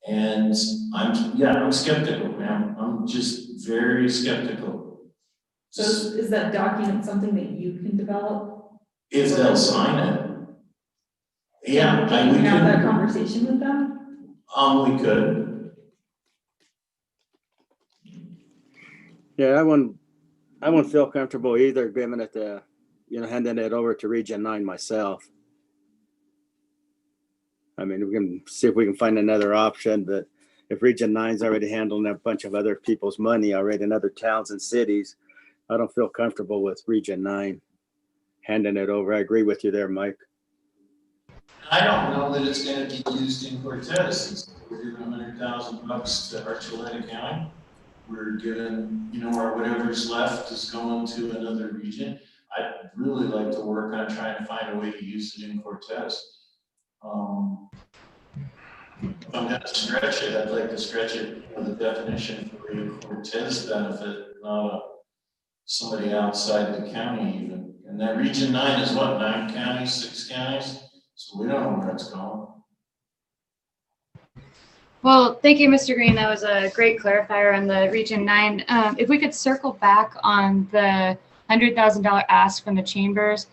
And I'm skeptical, man. I'm just very skeptical. So is that document something that you can develop? If they'll sign it. Yeah, Can we you have that could, conversation with them? we could. Yeah, I wouldn't feel comfortable either giving it to, handing it over to Region 9 myself. I mean, we can see if we can find another option, but if Region 9's already handling a bunch of other people's money already in other towns and cities, I don't feel comfortable with Region 9 handing it over. I agree with you there, Mike. I don't know that it's gonna be used in Cortez, since we're giving $100,000 to Archuleta County. We're giving, or whatever's left is going to another region. I'd really like to work on trying to find a way to use it in Cortez. If I'm gonna stretch it, I'd like to stretch it, the definition for a Cortez benefit, not somebody outside the county even. And that Region 9 is what, 9 counties, 6 counties? So we don't know where it's going. Well, thank you, Mr. Green. That was a great clarifier on the Region 9. If we could circle back on the $100,000 ask from the chambers,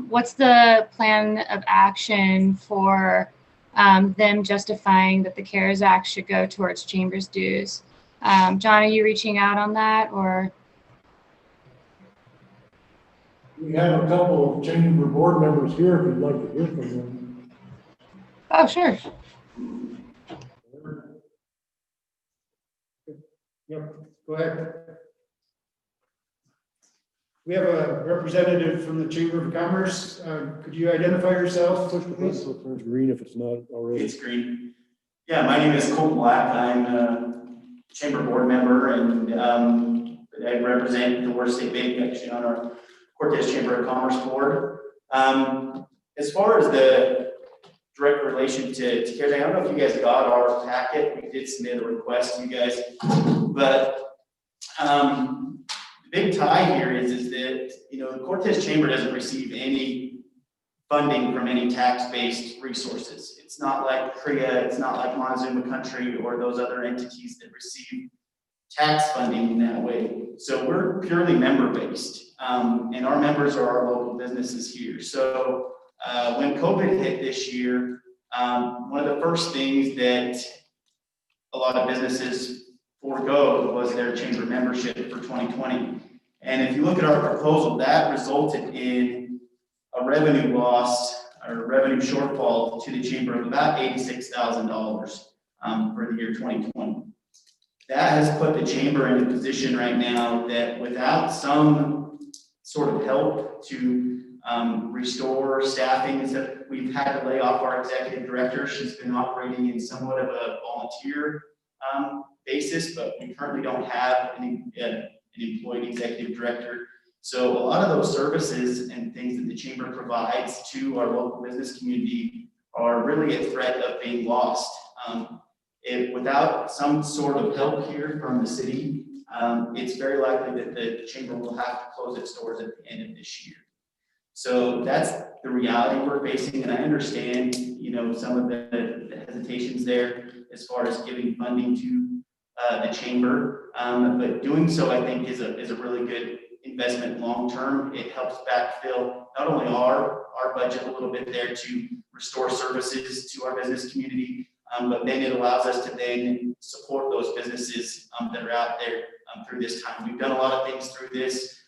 what's the plan of action for them justifying that the CARES Act should go towards chambers dues? John, are you reaching out on that, or? We have a couple of chamber board members here if you'd like to hear from them. Oh, sure. Yep, go ahead. We have a representative from the Chamber of Commerce. Could you identify yourself, please? It's green if it's not already. It's green. Yeah, my name is Colt Black. I'm a chamber board member, and I represent the Ward State Bank actually on our Cortez Chamber of Commerce board. As far as the direct relation to CARES, I don't know if you guys got our packet. We did submit a request to you guys, but the big tie here is that the Cortez Chamber doesn't receive any funding from any tax-based resources. It's not like CREA, it's not like Montezuma Country or those other entities that receive tax funding in that way. So we're purely member-based, and our members are our local businesses here. So when COVID hit this year, one of the first things that a lot of businesses forego was their chamber membership for 2020. And if you look at our proposal, that resulted in a revenue loss or revenue shortfall to the chamber of about $86,000 for the year 2020. That has put the chamber in a position right now that without some sort of help to restore staffing, is that we've had to lay off our executive director. She's been operating in somewhat of a volunteer basis, but we currently don't have an employed executive director. So a lot of those services and things that the chamber provides to our local business community are really a threat of being lost. Without some sort of help here from the city, it's very likely that the chamber will have to close its doors at the end of this year. So that's the reality we're facing, and I understand, some of the hesitations there as far as giving funding to the chamber, but doing so, I think, is a really good investment long term. It helps backfill not only our budget a little bit there to restore services to our business community, but then it allows us to then support those businesses that are out there through this time. We've done a lot of things through this.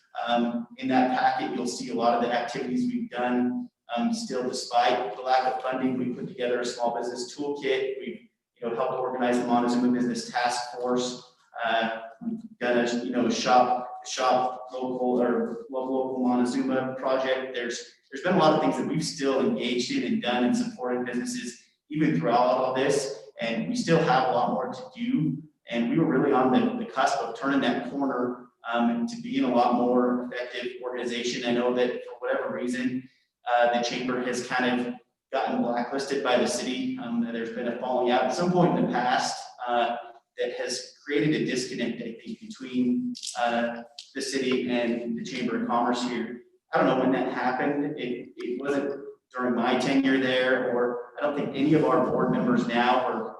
In that packet, you'll see a lot of the activities we've done. Still, despite the lack of funding, we put together a small business toolkit. We've helped organize the Montezuma Business Task Force. We've done a shop local Montezuma project. There's been a lot of things that we've still engaged in and done and supported businesses even throughout all this, and we still have a lot more to do. And we were really on the cusp of turning that corner to being a lot more effective organization. I know that for whatever reason, the chamber has kind of gotten blacklisted by the city. There's been a falling out at some point in the past that has created a disconnect, I think, between the city and the Chamber of Commerce here. I don't know when that happened. It wasn't during my tenure there, or I don't think any of our board members now are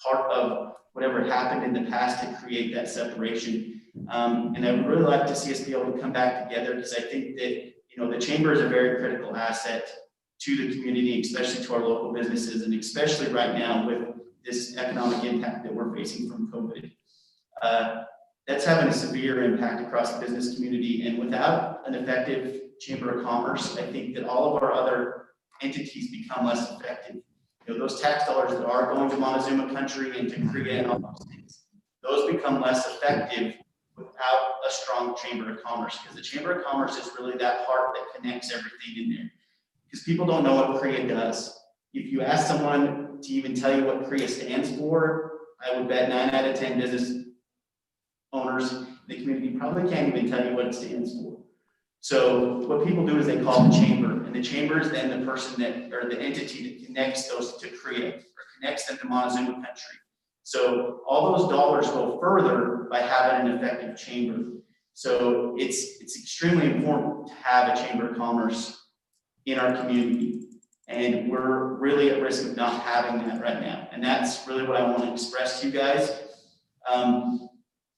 part of whatever happened in the past to create that separation. And I would really like to see us be able to come back together, because I think that the chamber is a very critical asset to the community, especially to our local businesses, and especially right now with this economic impact that we're facing from COVID. That's having a severe impact across the business community, and without an effective Chamber of Commerce, I think that all of our other entities become less effective. Those tax dollars that are going to Montezuma Country and to CREA and all those things, those become less effective without a strong Chamber of Commerce, because the Chamber of Commerce is really that heart that connects everything in there. Because people don't know what CREA does. If you ask someone to even tell you what CREA stands for, I would bet 9 out of 10 business owners in the community probably can't even tell you what it stands for. So what people do is they call the chamber, and the chamber is then the person that, or the entity that connects those to CREA or connects them to Montezuma Country. So all those dollars go further by having an effective chamber. So it's extremely important to have a Chamber of Commerce in our community. And we're really at risk of not having that right now. And that's really what I want to express to you guys.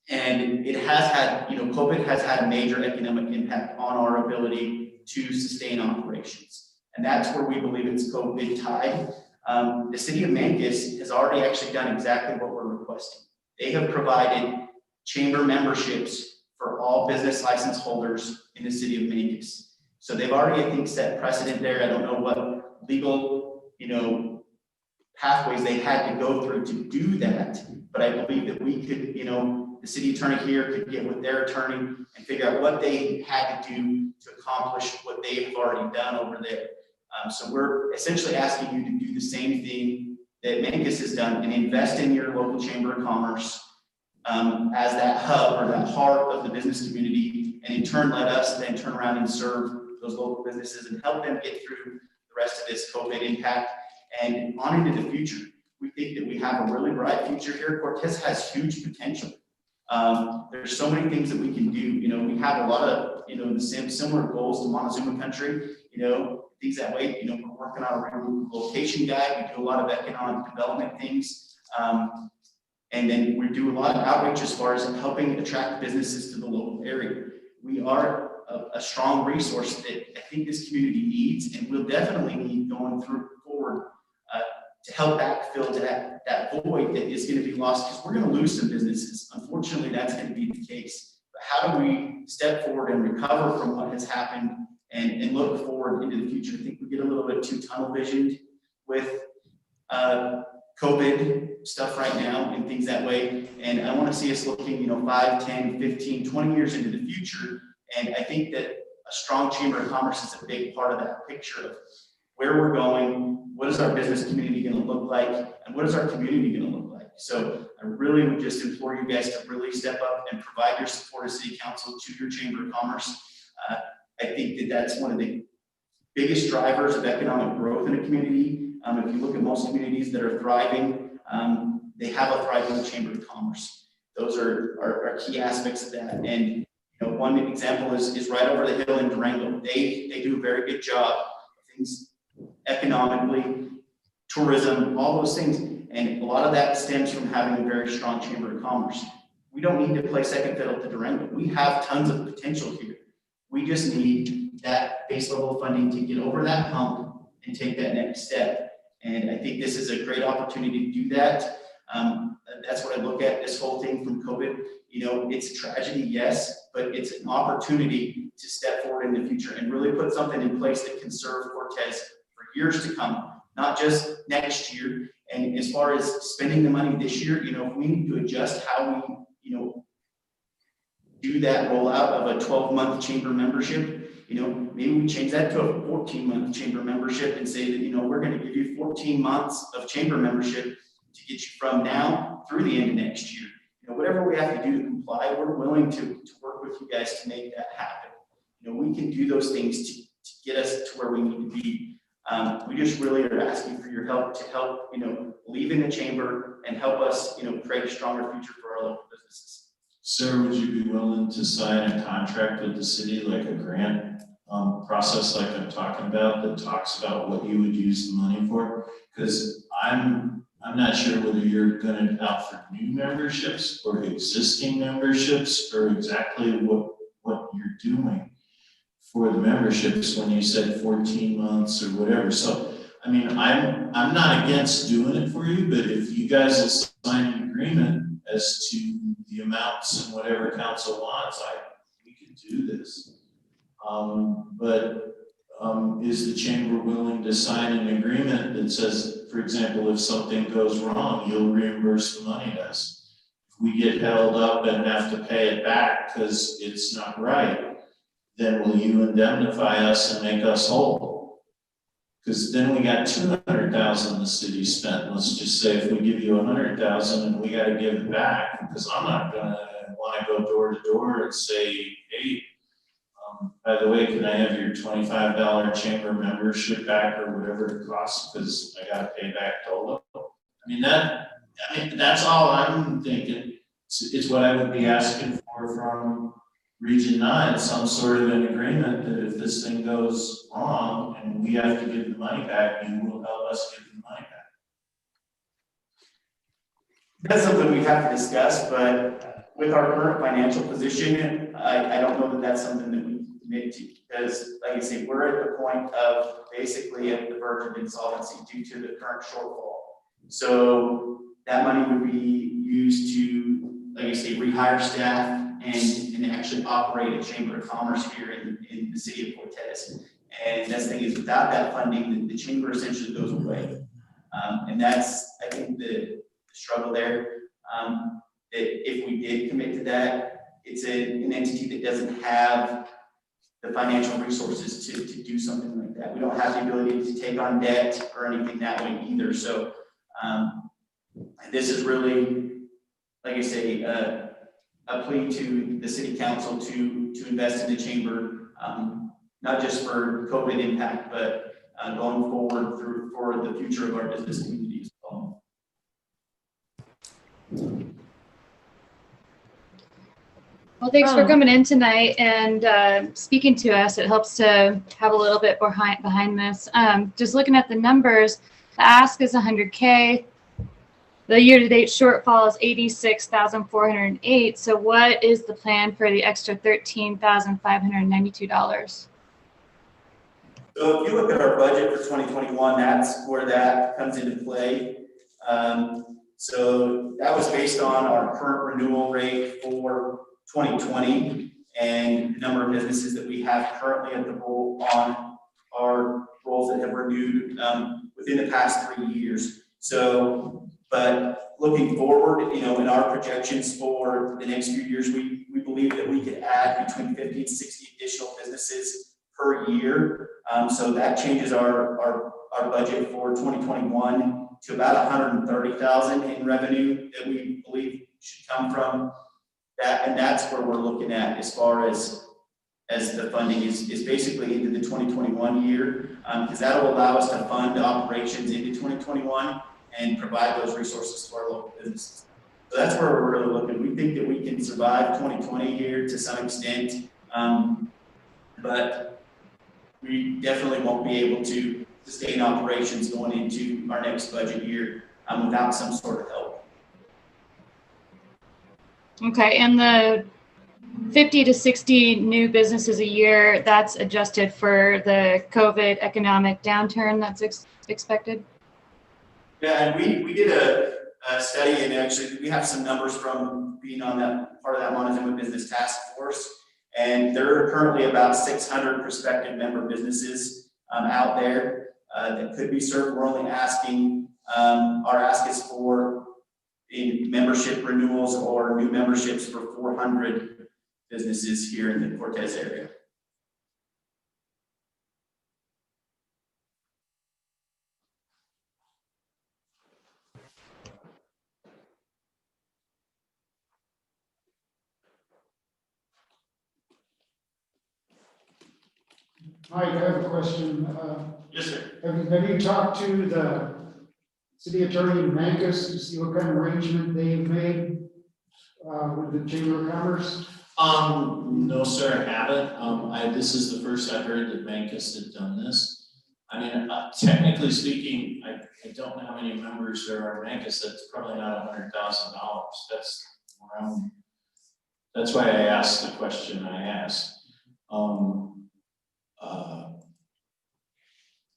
And it has had, COVID has had a major economic impact on our ability to sustain operations. And that's where we believe it's COVID tied. The city of Mancos has already actually done exactly what we're requesting. They have provided chamber memberships for all business license holders in the city of Mancos. So they've already, I think, set precedent there. I don't know what legal, pathways they had to go through to do that, but I believe that we could, the city attorney here could get with their attorney and figure out what they had to do to accomplish what they've already done over there. So we're essentially asking you to do the same thing that Mancos has done and invest in your local Chamber of Commerce as that hub or that heart of the business community, and in turn let us then turn around and serve those local businesses and help them get through the rest of this COVID impact and on into the future. We think that we have a really bright future here. Cortez has huge potential. There's so many things that we can do. We have a lot of, the similar goals to Montezuma Country things that way. We're working on a relocation guide. We do a lot of economic development things. And then we do a lot of outreach as far as helping attract businesses to the local area. We are a strong resource that I think this community needs, and will definitely need going forward to help backfill that void that is going to be lost, because we're going to lose some businesses. Unfortunately, that's going to be the case. But how do we step forward and recover from what has happened and look forward into the future? I think we get a little bit too tunnel visioned with COVID stuff right now and things that way. And I want to see us looking, 5, 10, 15, 20 years into the future. And I think that a strong Chamber of Commerce is a big part of that picture of where we're going, what is our business community going to look like, and what is our community going to look like. So I really would just implore you guys to really step up and provide your support as City Council to your Chamber of Commerce. I think that that's one of the biggest drivers of economic growth in a community. If you look at most communities that are thriving, they have a thriving Chamber of Commerce. Those are key aspects of that. And one example is right over the hill in Durango. They do a very good job of things economically, tourism, all those things. And a lot of that stems from having a very strong Chamber of Commerce. We don't need to play second fiddle to Durango. We have tons of potential here. We just need that base level funding to get over that hump and take that next step. And I think this is a great opportunity to do that. That's what I look at this whole thing from COVID. It's a tragedy, yes, but it's an opportunity to step forward in the future and really put something in place that can serve Cortez for years to come, not just next year. And as far as spending the money this year, if we need to adjust how we, do that rollout of a 12-month chamber membership, maybe we change that to a 14-month chamber membership and say that, we're going to give you 14 months of chamber membership to get you from now through the end of next year. Whatever we have to do to comply, we're willing to work with you guys to make that happen. We can do those things to get us to where we need to be. We just really are asking for your help to help, believe in the chamber and help us, create a stronger future for our local businesses. Sir, would you be willing to sign a contract with the city, like a grant process like I'm talking about, that talks about what you would use the money for? Because I'm not sure whether you're going to offer new memberships or existing memberships, or exactly what you're doing for the memberships when you said 14 months or whatever. So, I'm not against doing it for you, but if you guys will sign an agreement as to the amounts and whatever council wants, we can do this. Is the chamber willing to sign an agreement that says, for example, if something goes wrong, you'll reimburse the money to us? If we get held up and have to pay it back because it's not right, then will you indemnify us and make us whole? Because then we got 200,000 the city spent. Let's just say if we give you 100,000 and we got to give it back, because I'm not gonna want to go door to door and say, hey, by the way, can I have your $25 chamber membership back or whatever it costs, because I got to pay back total. That's all I'm thinking. It's what I would be asking for from Region 9, some sort of an agreement that if this thing goes wrong and we have to give the money back, you will help us give the money back. That's something we have to discuss, but with our current financial position, I don't know that that's something that we commit to, because like I say, we're at the point of basically at the verge of insolvency due to the current shortfall. So that money would be used to, like I say, rehire staff and actually operate a chamber of commerce here in the city of Cortez. And that's the thing is, without that funding, the chamber essentially goes away. And that's, I think, the struggle there. That if we did commit to that, it's an entity that doesn't have the financial resources to do something like that. We don't have the ability to take on debt or anything that way either. So this is really, like I say, a plea to the city council to invest in the chamber, not just for COVID impact, but going forward for the future of our business community as well. Well, thanks for Oh. coming in tonight and speaking to us. It helps to have a little bit behind this. Just looking at the numbers, the ask is 100K. The year-to-date shortfall is 86,408. So what is the plan for the extra $13,592? So if you look at our budget for 2021, that's where that comes into play. So that was based on our current renewal rate for 2020 and the number of businesses that we have currently at the roll on our rolls that have renewed within the past 3 years. So, but looking forward, you know, in our projections for the next few years, we believe that we could add between 50 and 60 additional businesses per year. So that changes our budget for 2021 to about 130,000 in revenue that we believe should come from that. And that's where we're looking at as far as the funding is basically into the 2021 year, because that'll allow us to fund operations into 2021 and provide those resources to our local businesses. So that's where we're really looking. We think that we can survive 2020 here to some extent, but we definitely won't be able to sustain operations going into our next budget year without some sort of help. Okay, and the 50 to 60 new businesses a year, that's adjusted for the COVID economic downturn that's expected? Yeah, and we did a study, and actually we have some numbers from being on that part of that Montezuma Business Task Force, and there are currently about 600 prospective member businesses out there that could be served. We're only asking, our ask is for in membership renewals or new memberships for 400 businesses here in the Cortez area. Mike, I have a question. Yes, sir. Have you talked to the city attorney in Mancos to see what kind of arrangement they've made with the Chamber of Commerce? No, sir, I haven't. This is the first I heard that Mancos had done this. I mean, technically speaking, I don't know how many members there are in Mancos. That's probably not $100,000. That's why I asked the question I asked.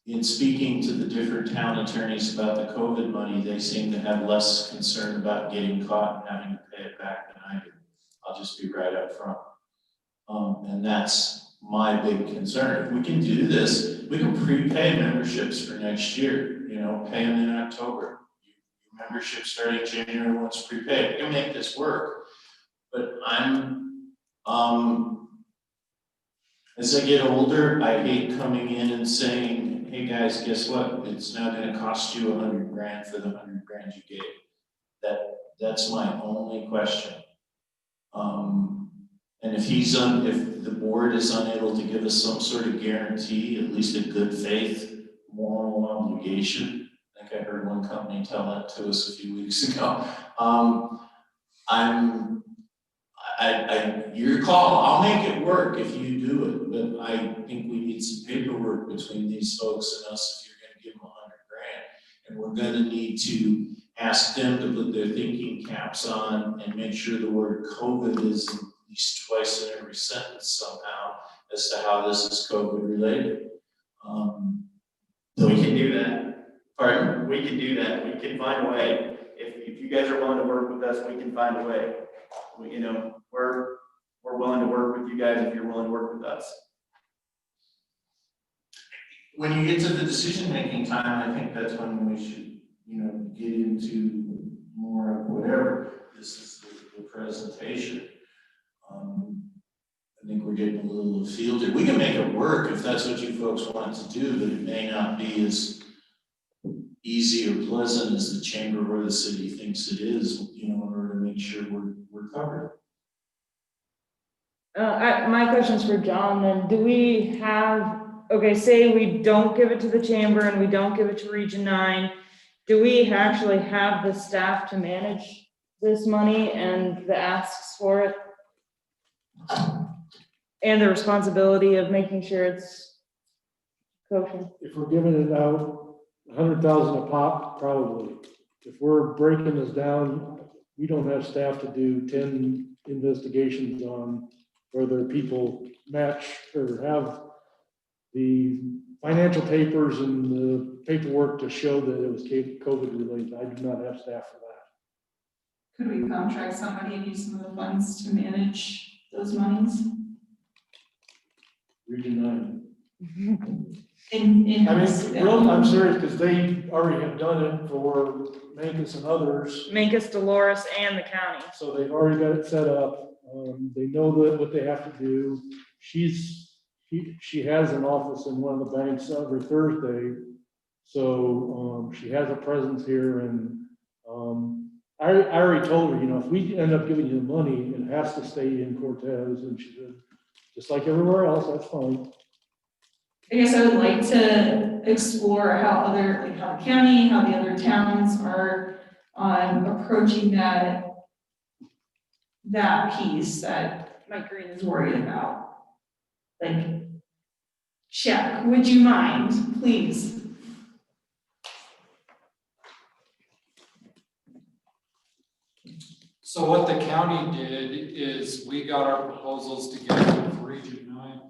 In speaking to the different town attorneys about the COVID money, they seem to have less concern about getting caught and having to pay it back than I do. I'll just be right up front. And that's my big concern. If we can do this, we can prepay memberships for next year, you know, pay them in October. Your membership starting January 1's prepaid. We can make this work. But as I get older, I hate coming in and saying, hey guys, guess what? It's now gonna cost you $100,000 for the $100,000 you gave. That's my only question. And if the board is unable to give us some sort of guarantee, at least a good faith moral obligation, I think I heard one company tell that to us a few weeks ago. Your call, I'll make it work if you do it, but I think we need some paperwork between these folks and us if you're gonna give them $100,000. And we're gonna need to ask them to put their thinking caps on and make sure the word COVID is at least twice in every sentence somehow as to how this is COVID related. So we can do that. Pardon? We can do that. We can find a way. If you guys are willing to work with us, we can find a way. We're willing to work with you guys if you're willing to work with us. When you get to the decision-making time, I think that's when we should, get into more of whatever. This is the presentation. I think we're getting a little fielded. We can make it work if that's what you folks want to do, but it may not be as easy or pleasant as the chamber or the city thinks it is, in order to make sure we're covered. My question's for John then. Do we have, say we don't give it to the chamber and we don't give it to Region 9, do we actually have the staff to manage this money and the asks for it? and the responsibility of making sure it's kosher. If we're giving it out 100,000 a pop, probably. If we're breaking this down, we don't have staff to do 10 investigations on whether people match or have the financial papers and the paperwork to show that it was COVID related. I do not have staff for that. Could we contract somebody and use some of the funds to manage those monies? Region 9. In. I mean, real, I'm serious, because they already have done it for Mancus and others. Mancus, Dolores, and the county. So they've already got it set up. They know what they have to do. She has an office in one of the banks every Thursday. So she has a presence here, and I already told her, you know, if we end up giving you the money, it has to stay in Cortez. And she said, just like everywhere else, that's fine. I guess I would like to explore how how the county, how the other towns are approaching that piece that Mike Green is worried about. Like, check, would you mind, please? So what the county did is we got our proposals together with Region 9.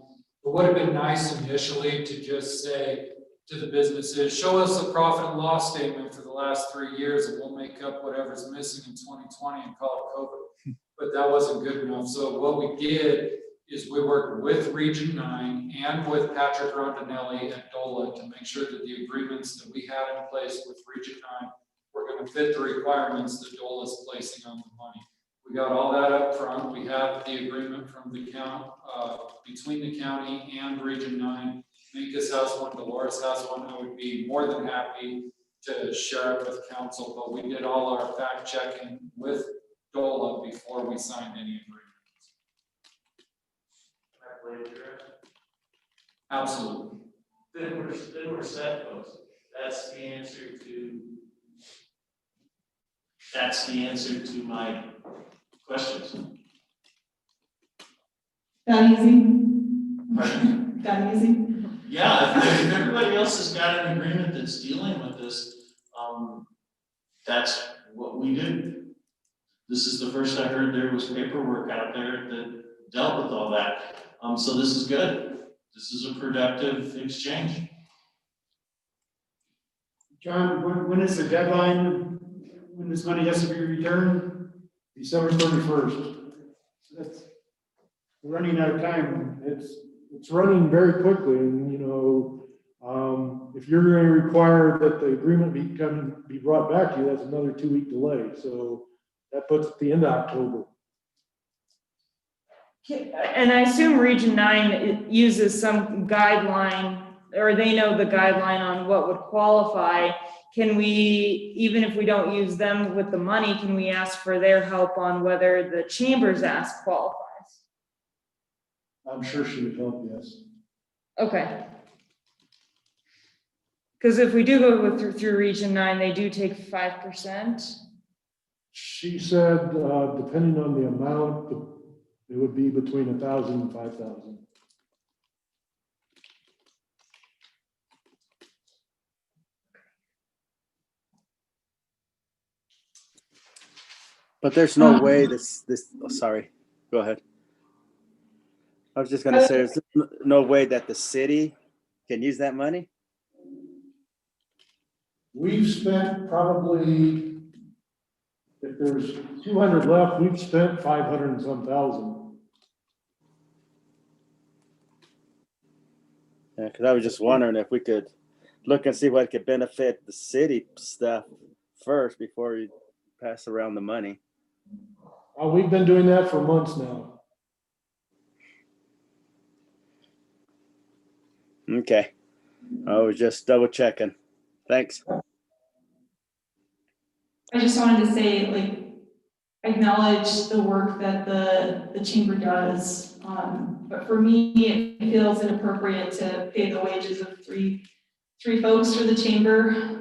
It would have been nice initially to just say to the businesses, show us the profit and loss statement for the last 3 years and we'll make up whatever's missing in 2020 and call it COVID. But that wasn't good enough. So what we did is we worked with Region 9 and with Patrick Rondinelli and DOLA to make sure that the agreements that we had in place with Region 9 were going to fit the requirements that DOLA is placing on the money. We got all that up front. We have the agreement from the county, between the county and Region 9. Mancus has one, Dolores has one. I would be more than happy to share it with council, but we did all our fact checking with DOLA before we signed any agreements. Absolutely. Then we're set, folks. That's the answer to my questions. That easy? Pardon? That easy? Yeah, if everybody else has got an agreement that's dealing with this, that's what we do. This is the first I heard there was paperwork out there that dealt with all that. So this is good. This is a productive exchange. John, when is the deadline? When this money has to be returned? December 31st. We're running out of time. It's running very quickly, and you know, if you're going to require that the agreement be brought back to you, that's another 2-week delay. So that puts it the end of October. And I assume Region 9 uses some guideline, or they know the guideline on what would qualify. Can we, even if we don't use them with the money, can we ask for their help on whether the Chambers Act qualifies? I'm sure she would help, yes. Okay. Because if we do go through Region 9, they do take 5%. She said, depending on the amount, it would be between 1,000 and 5,000. But there's no way oh, sorry, go ahead. I was just gonna say, there's no way that the city can use that money? We've spent probably, if there's 200 left, we've spent 500 and some thousand. Yeah, because I was just wondering if we could look and see what could benefit the city stuff first before we pass around the money. We've been doing that for months now. Okay. I was just double checking. Thanks. I just wanted to say, like, acknowledge the work that the chamber does. But for me, it feels inappropriate to pay the wages of three folks for the chamber.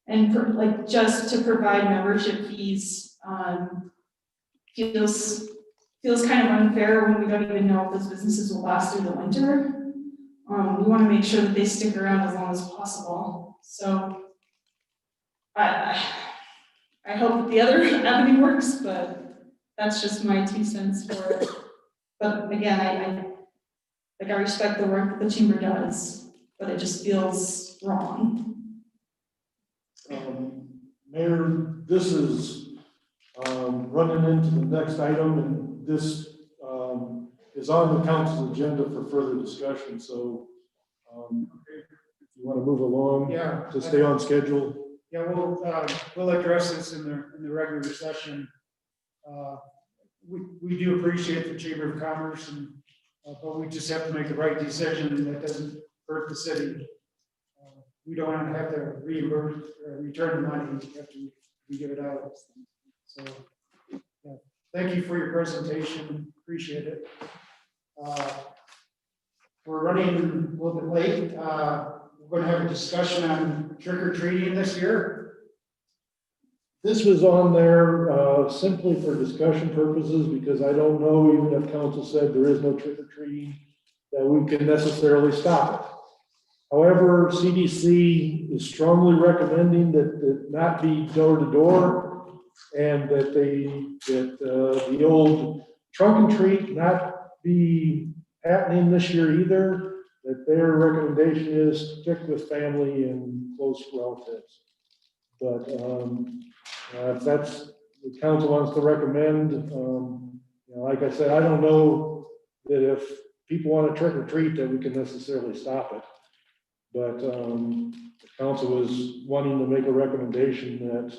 And for, like, just to provide membership fees feels feels kind of unfair when we don't even know if those businesses will last through the winter. We want to make sure that they stick around as long as possible. So I hope that the other avenue works, but that's just my 2 cents for it. But again, I respect the work that the chamber does, but it just feels wrong. Mayor, this is running into the next item, and this is on the council's agenda for further discussion, so if you want to move along Yeah. to stay on schedule. Yeah, we'll address this in the regular session. We do appreciate the Chamber of Commerce, and but we just have to make the right decision that doesn't hurt the city. We don't want to have to reimburse or return the money after we give it out. So, yeah, thank you for your presentation. Appreciate it. We're running a little bit late. We're going to have a discussion on trick or treating this year. This was on there simply for discussion purposes, because I don't know, even if council said there is no trick or treating, that we can necessarily stop it. However, CDC is strongly recommending that it not be door to door, and that the old trunk and treat not be happening this year either, that their recommendation is stick with family and close relatives. But if that's what council wants to recommend, like I said, I don't know that if people want to trick or treat that we can necessarily stop it. But the council was wanting to make a recommendation that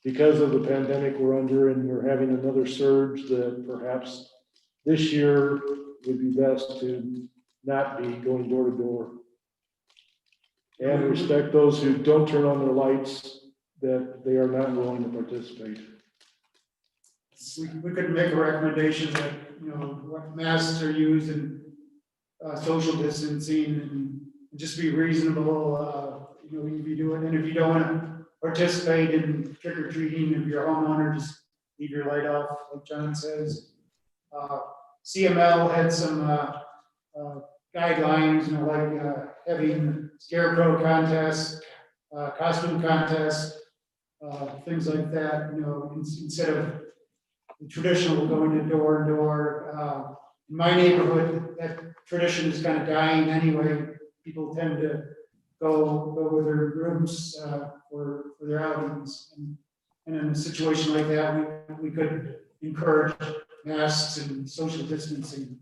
because of the pandemic we're under and we're having another surge, that perhaps this year would be best to not be going door to door. And respect those who don't turn on their lights, that they are not willing to participate. We could make a recommendation that, what masks are used and social distancing, and just be reasonable, if you do it. And if you don't want to participate in trick or treating, if you're a homeowner, just leave your light off, like John says. CML had some guidelines, like having scarecrow contests, costume contests, things like that, instead of the traditional going to door to door. In my neighborhood, that tradition is kind of dying anyway. People tend to go with their groups for their outings. And in a situation like that, we could encourage masks and social distancing.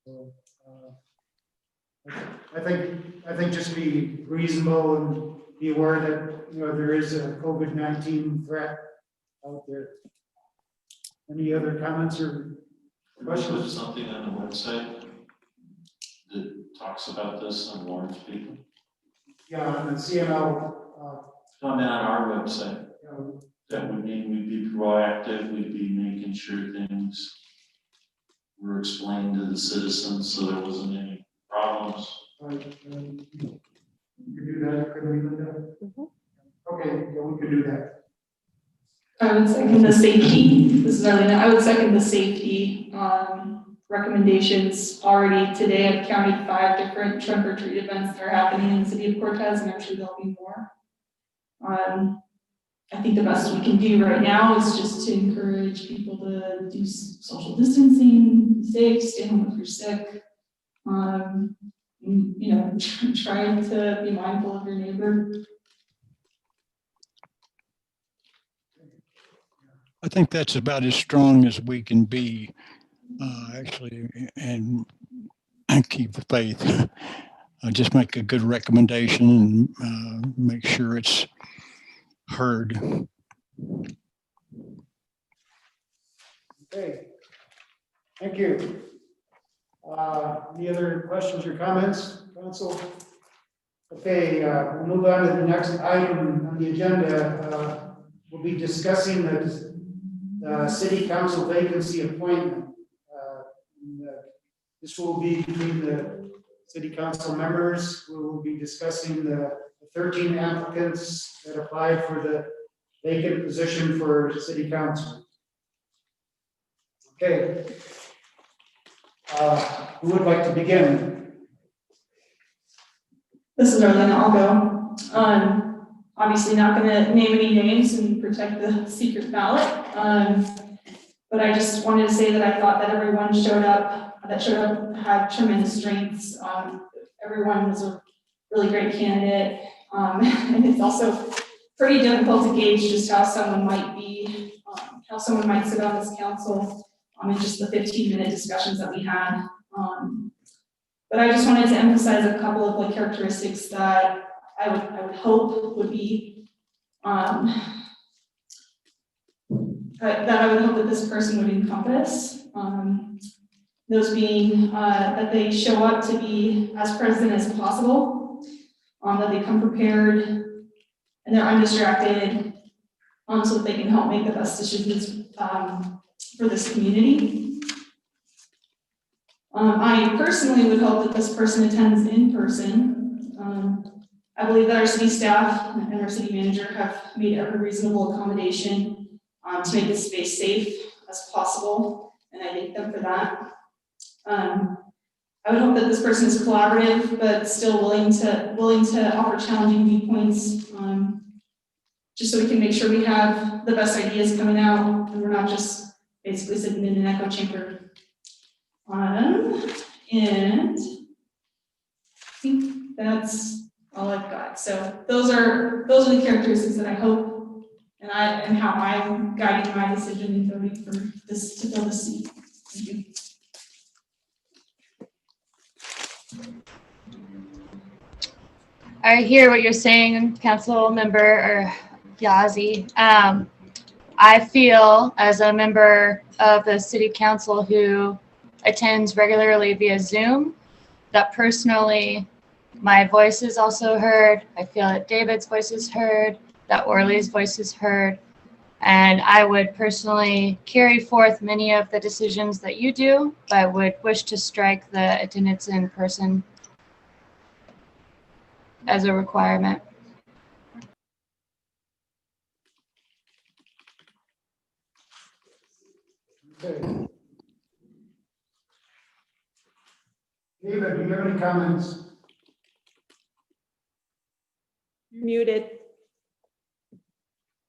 So, I think just be reasonable and be aware that there is a COVID-19 threat out there. Any other comments or questions? Put something on the website that talks about this and warns people. Yeah, on the CML. On our website. That would mean we'd be proactive, we'd be making sure things were explained to the citizens so there wasn't any problems. You can do that, could we, Linda? Okay, yeah, we can do that. I would second the safety. This is Arlena. I would second the safety recommendations. Already today, I've counted 5 different trunk or treat events that are happening in the city of Cortez, and actually there'll be more. I think the best we can do right now is just to encourage people to do social distancing, be safe, stay home if you're sick. Try to be mindful of your neighbor. I think that's about as strong as we can be, actually, and keep the faith. Just make a good recommendation and make sure it's heard. Okay, thank you. Any other questions or comments, council? Okay, we'll move on to the next item on the agenda. We'll be discussing the city council vacancy appointment. This will be between the city council members. We will be discussing the 13 applicants that applied for the vacant position for city council. Okay. Who would like to begin? This is Arlene, I'll go. Obviously not gonna name any names and protect the secret ballot. But I just wanted to say that I thought that everyone that showed up had tremendous strengths. Everyone was a really great candidate. And it's also pretty difficult to gauge just how someone might be, how someone might sit on this council, in just the 15-minute discussions that we had. But I just wanted to emphasize a couple of like characteristics that I would hope would be, that I would hope that this person would encompass. Those being that they show up to be as present as possible, that they come prepared and they're undistracted, so that they can help make the best decisions for this community. I personally would hope that this person attends in person. I believe that our city staff and our city manager have made every reasonable accommodation to make this space safe as possible, and I thank them for that. I would hope that this person is collaborative, but still willing to offer challenging viewpoints, just so we can make sure we have the best ideas coming out, and we're not just basically sitting in an echo chamber. And I think that's all I've got. So those are the characteristics that I hope, and how I'm guiding my decision in voting for this to fill the seat. Thank you. I hear what you're saying, Council Member Yazzie. I feel as a member of the City Council who attends regularly via Zoom, that personally my voice is also heard. I feel that David's voice is heard, that Orly's voice is heard, and I would personally carry forth many of the decisions that you do, but would wish to strike the attendance in person as a requirement. Okay. David, do you have any comments? You're muted.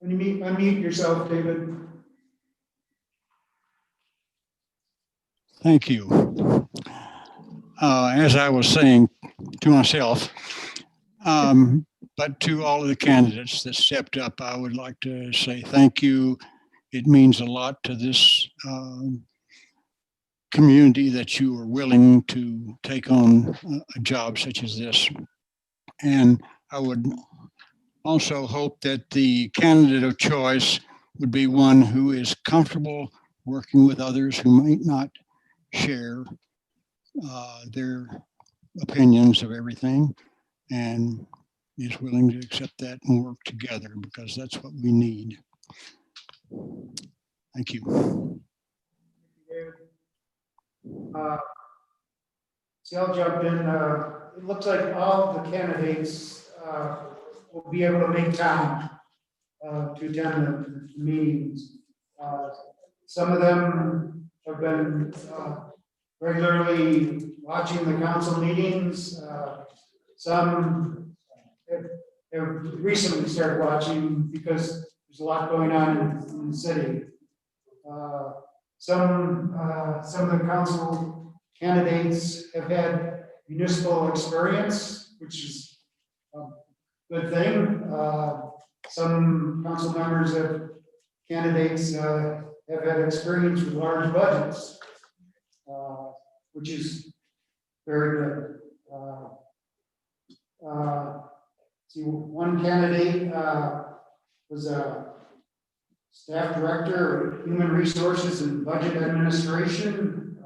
Unmute yourself, David. Thank you. As I was saying to myself, but to all of the candidates that stepped up, I would like to say thank you. It means a lot to this community that you are willing to take on a job such as this. And I would also hope that the candidate of choice would be one who is comfortable working with others who might not share their opinions of everything, and is willing to accept that and work together, because that's what we need. Thank you. See, I'll jump in. It looks like all the candidates will be able to make time to attend the meetings. Some of them have been regularly watching the council meetings. Some have recently started watching because there's a lot going on in the city. Some of the council candidates have had municipal experience, which is a good thing. Some council members candidates have had experience with large budgets, which is very good. See, one candidate was a staff director of human resources and budget administration,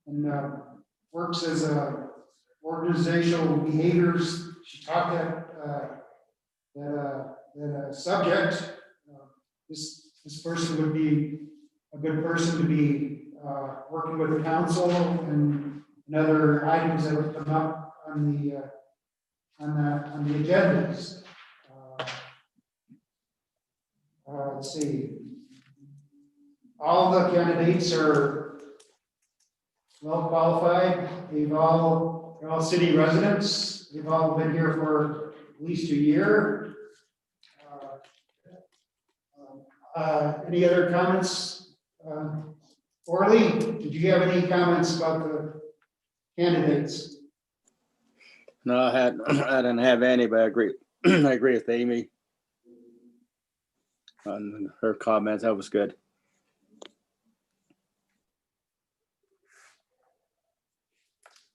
and works as a organizational behaviors. She taught that subject. This person would be a good person to be working with the council and other items that would come up on the agendas. Let's see. all the candidates are well qualified. They're all city residents. They've all been here for at least a year. Any other comments? Orly, did you have any comments about the candidates? No, I didn't have any, but I agree. I agree with Amy on her comments. That was good.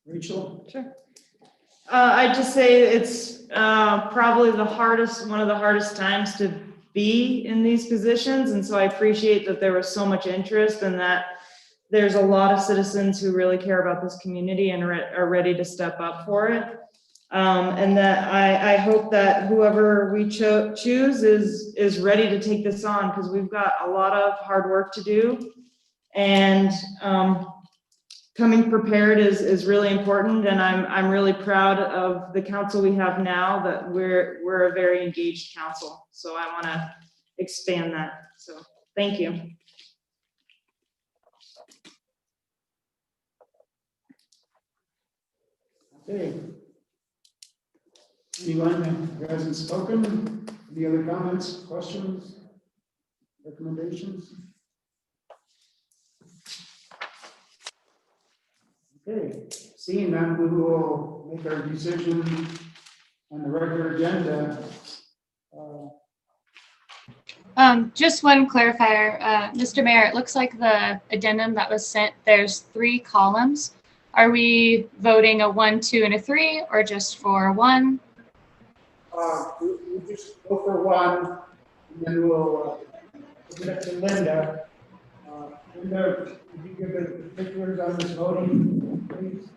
Rachel? Sure. I'd just say it's probably one of the hardest times to be in these positions. And so I appreciate that there was so much interest and that there's a lot of citizens who really care about this community and are ready to step up for it. And that I hope that whoever we choose is ready to take this on, because we've got a lot of hard work to do. And coming prepared is really important, and I'm really proud of the council we have now, that we're a very engaged council. So I want to expand that. So thank you. Okay. Anyone who hasn't spoken? Any other comments, questions, recommendations? Okay, seeing none, we will make our decision on the regular agenda. Just one clarifier, Mr. Mayor, it looks like the addendum that was sent, there's 3 columns. Are we voting a 1, 2, and a 3, or just for 1? We'll just go for 1, and then we'll give it to Linda. Linda, could you give the particulars on this voting, please?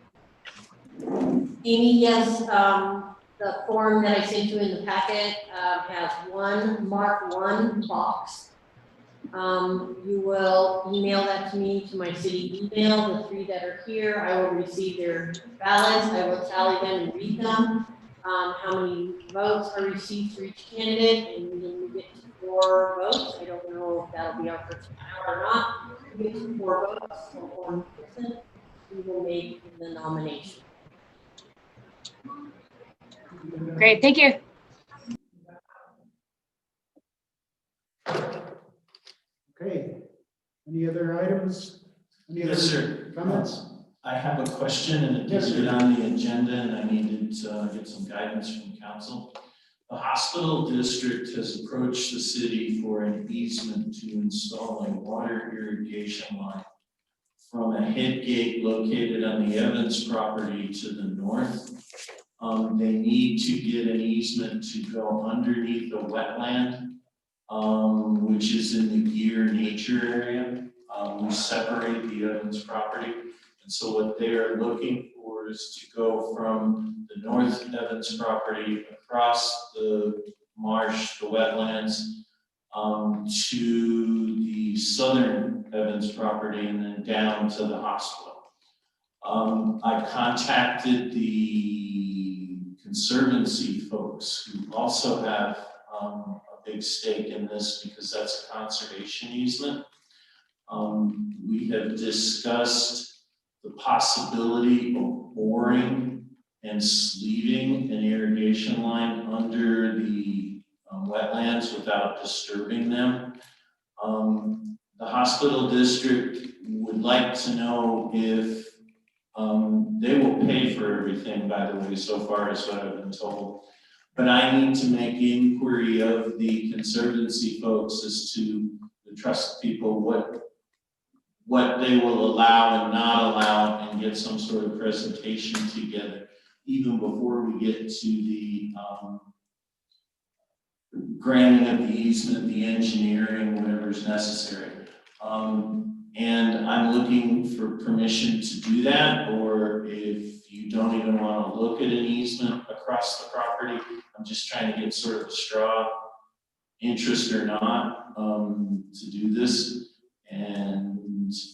Amy, yes, the form that I sent you in the packet has one mark 1 box. You will email that to me to my city email. The 3 that are here, I will receive their ballots. I will tally them and read them. How many votes are received for each candidate, and when we get to 4 votes, I don't know if that'll be our first hour or not. If we get to 4 votes for 1 person, we will make the nomination. Great, thank you. Okay, any other items? Any other Yes, sir. comments? I have a question and it didn't get on the agenda and I needed to get some guidance from council. The hospital district has approached the city for an easement to install a water irrigation line from a head gate located on the Evans property to the north. They need to get an easement to go underneath a wetland, which is in the Gear Nature area. We separate the Evans property. And so what they are looking for is to go from the North Evans property across the marsh, the wetlands, to the Southern Evans property and then down to the hospital. I contacted the Conservancy folks who also have a big stake in this because that's a conservation easement. We have discussed the possibility of boring and sleeving an irrigation line under the wetlands without disturbing them. The hospital district would like to know if they will pay for everything, by the way, so far is what I've been told. But I need to make inquiry of the Conservancy folks as to the trust people what they will allow and not allow, and get some sort of presentation together, even before we get to the granting of the easement, the engineering, whatever is necessary. And I'm looking for permission to do that, or if you don't even want to look at an easement across the property, I'm just trying to get sort of a straw interest or not to do this, and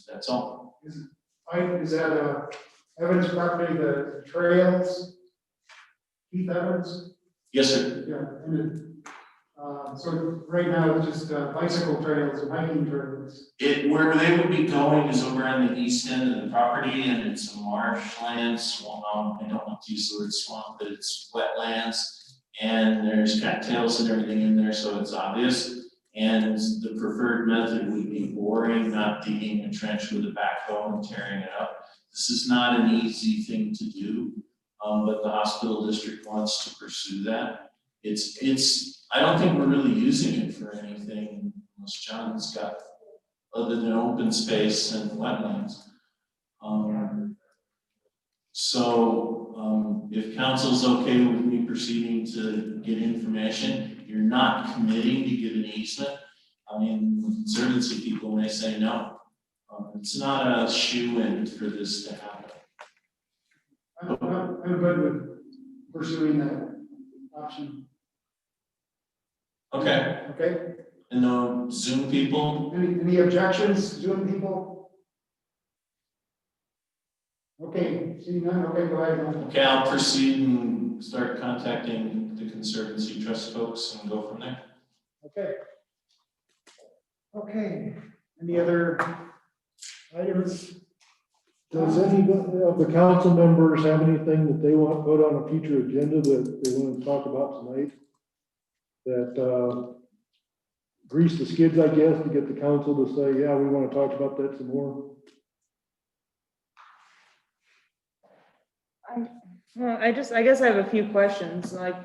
that's all. Is that Evans property, the trails? Keith Evans? Yes, sir. Yeah, and So right now, it's just bicycle trails and hiking trails. Where they would be going is over on the east end of the property, and it's a marshland, swamp, I don't want to use the word swamp, but it's wetlands. And there's cattails and everything in there, so it's obvious. And the preferred method would be boring, not digging a trench with a backhoe and tearing it up. This is not an easy thing to do, but the hospital district wants to pursue that. I don't think we're really using it for anything unless John's got, other than open space and wetlands. If council's okay with me proceeding to get information, you're not committing to get an easement. I mean, the Conservancy people may say no. It's not a shoe-in for this to happen. I'm good with pursuing that option. Okay. Okay. And no Zoom people? Any objections, Zoom people? Okay, see none, okay, go ahead. Okay, I'll proceed and start contacting the Conservancy Trust folks and go from there. Okay. Okay, any other items? Does any of the council members have anything that they want put on a future agenda that they want to talk about tonight? That grease the skids, I guess, to get the council to say, yeah, we want to talk about that some more? Well, I guess I have a few questions, like,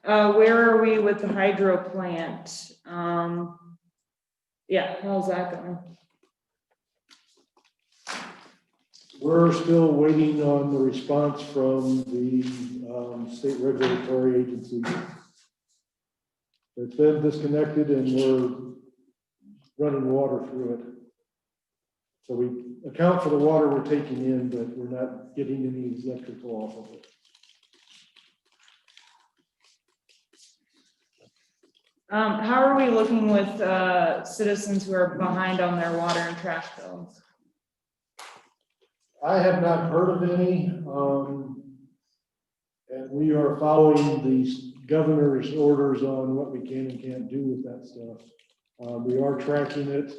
where are we with the hydro plant? Yeah, how's that going? We're still waiting on the response from the state regulatory agency. It's been disconnected and we're running water through it. So we account for the water we're taking in, but we're not getting any electrical off of it. How are we looking with citizens who are behind on their water and trash bills? I have not heard of any, and we are following the governor's orders on what we can and can't do with that stuff. We are tracking it.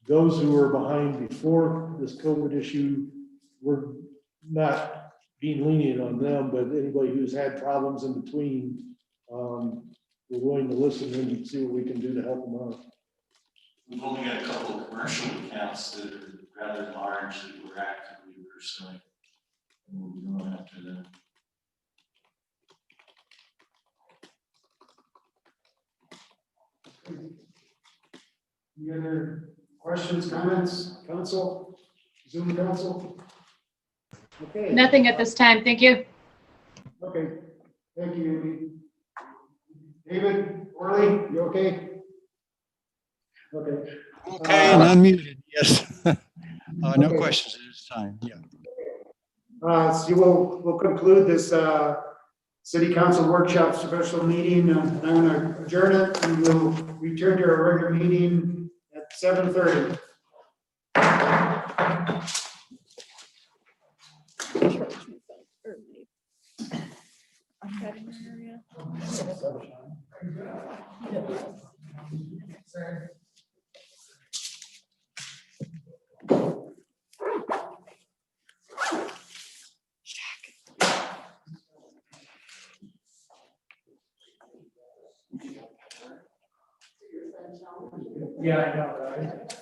Those who were behind before this COVID issue, we're not being lenient on them, but anybody who's had problems in between, we're willing to listen and see what we can do to help them out. We've only got a couple of commercial accounts that are rather large that we're actively pursuing. And we'll be going after them. Any other questions, comments, council, Zoom council? Okay. Nothing at this time. Thank you. Okay, thank you, Amy. David, Orly, you okay? Okay. Okay, and unmuted, yes. No questions at this time, yeah. So we'll conclude this city council workshop special meeting. I'm going to adjourn it and we'll return to our regular meeting at 7:30. Yeah, I know, right?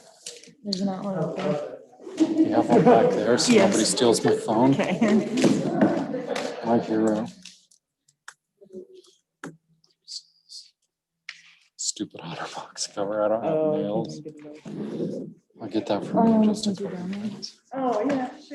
There's not one up there. You have one back there, so Yes. nobody steals my phone. Okay. My hero. Stupid OtterBox cover. I don't have nails. I'll get that from you in just a couple minutes. Oh, yeah, sure.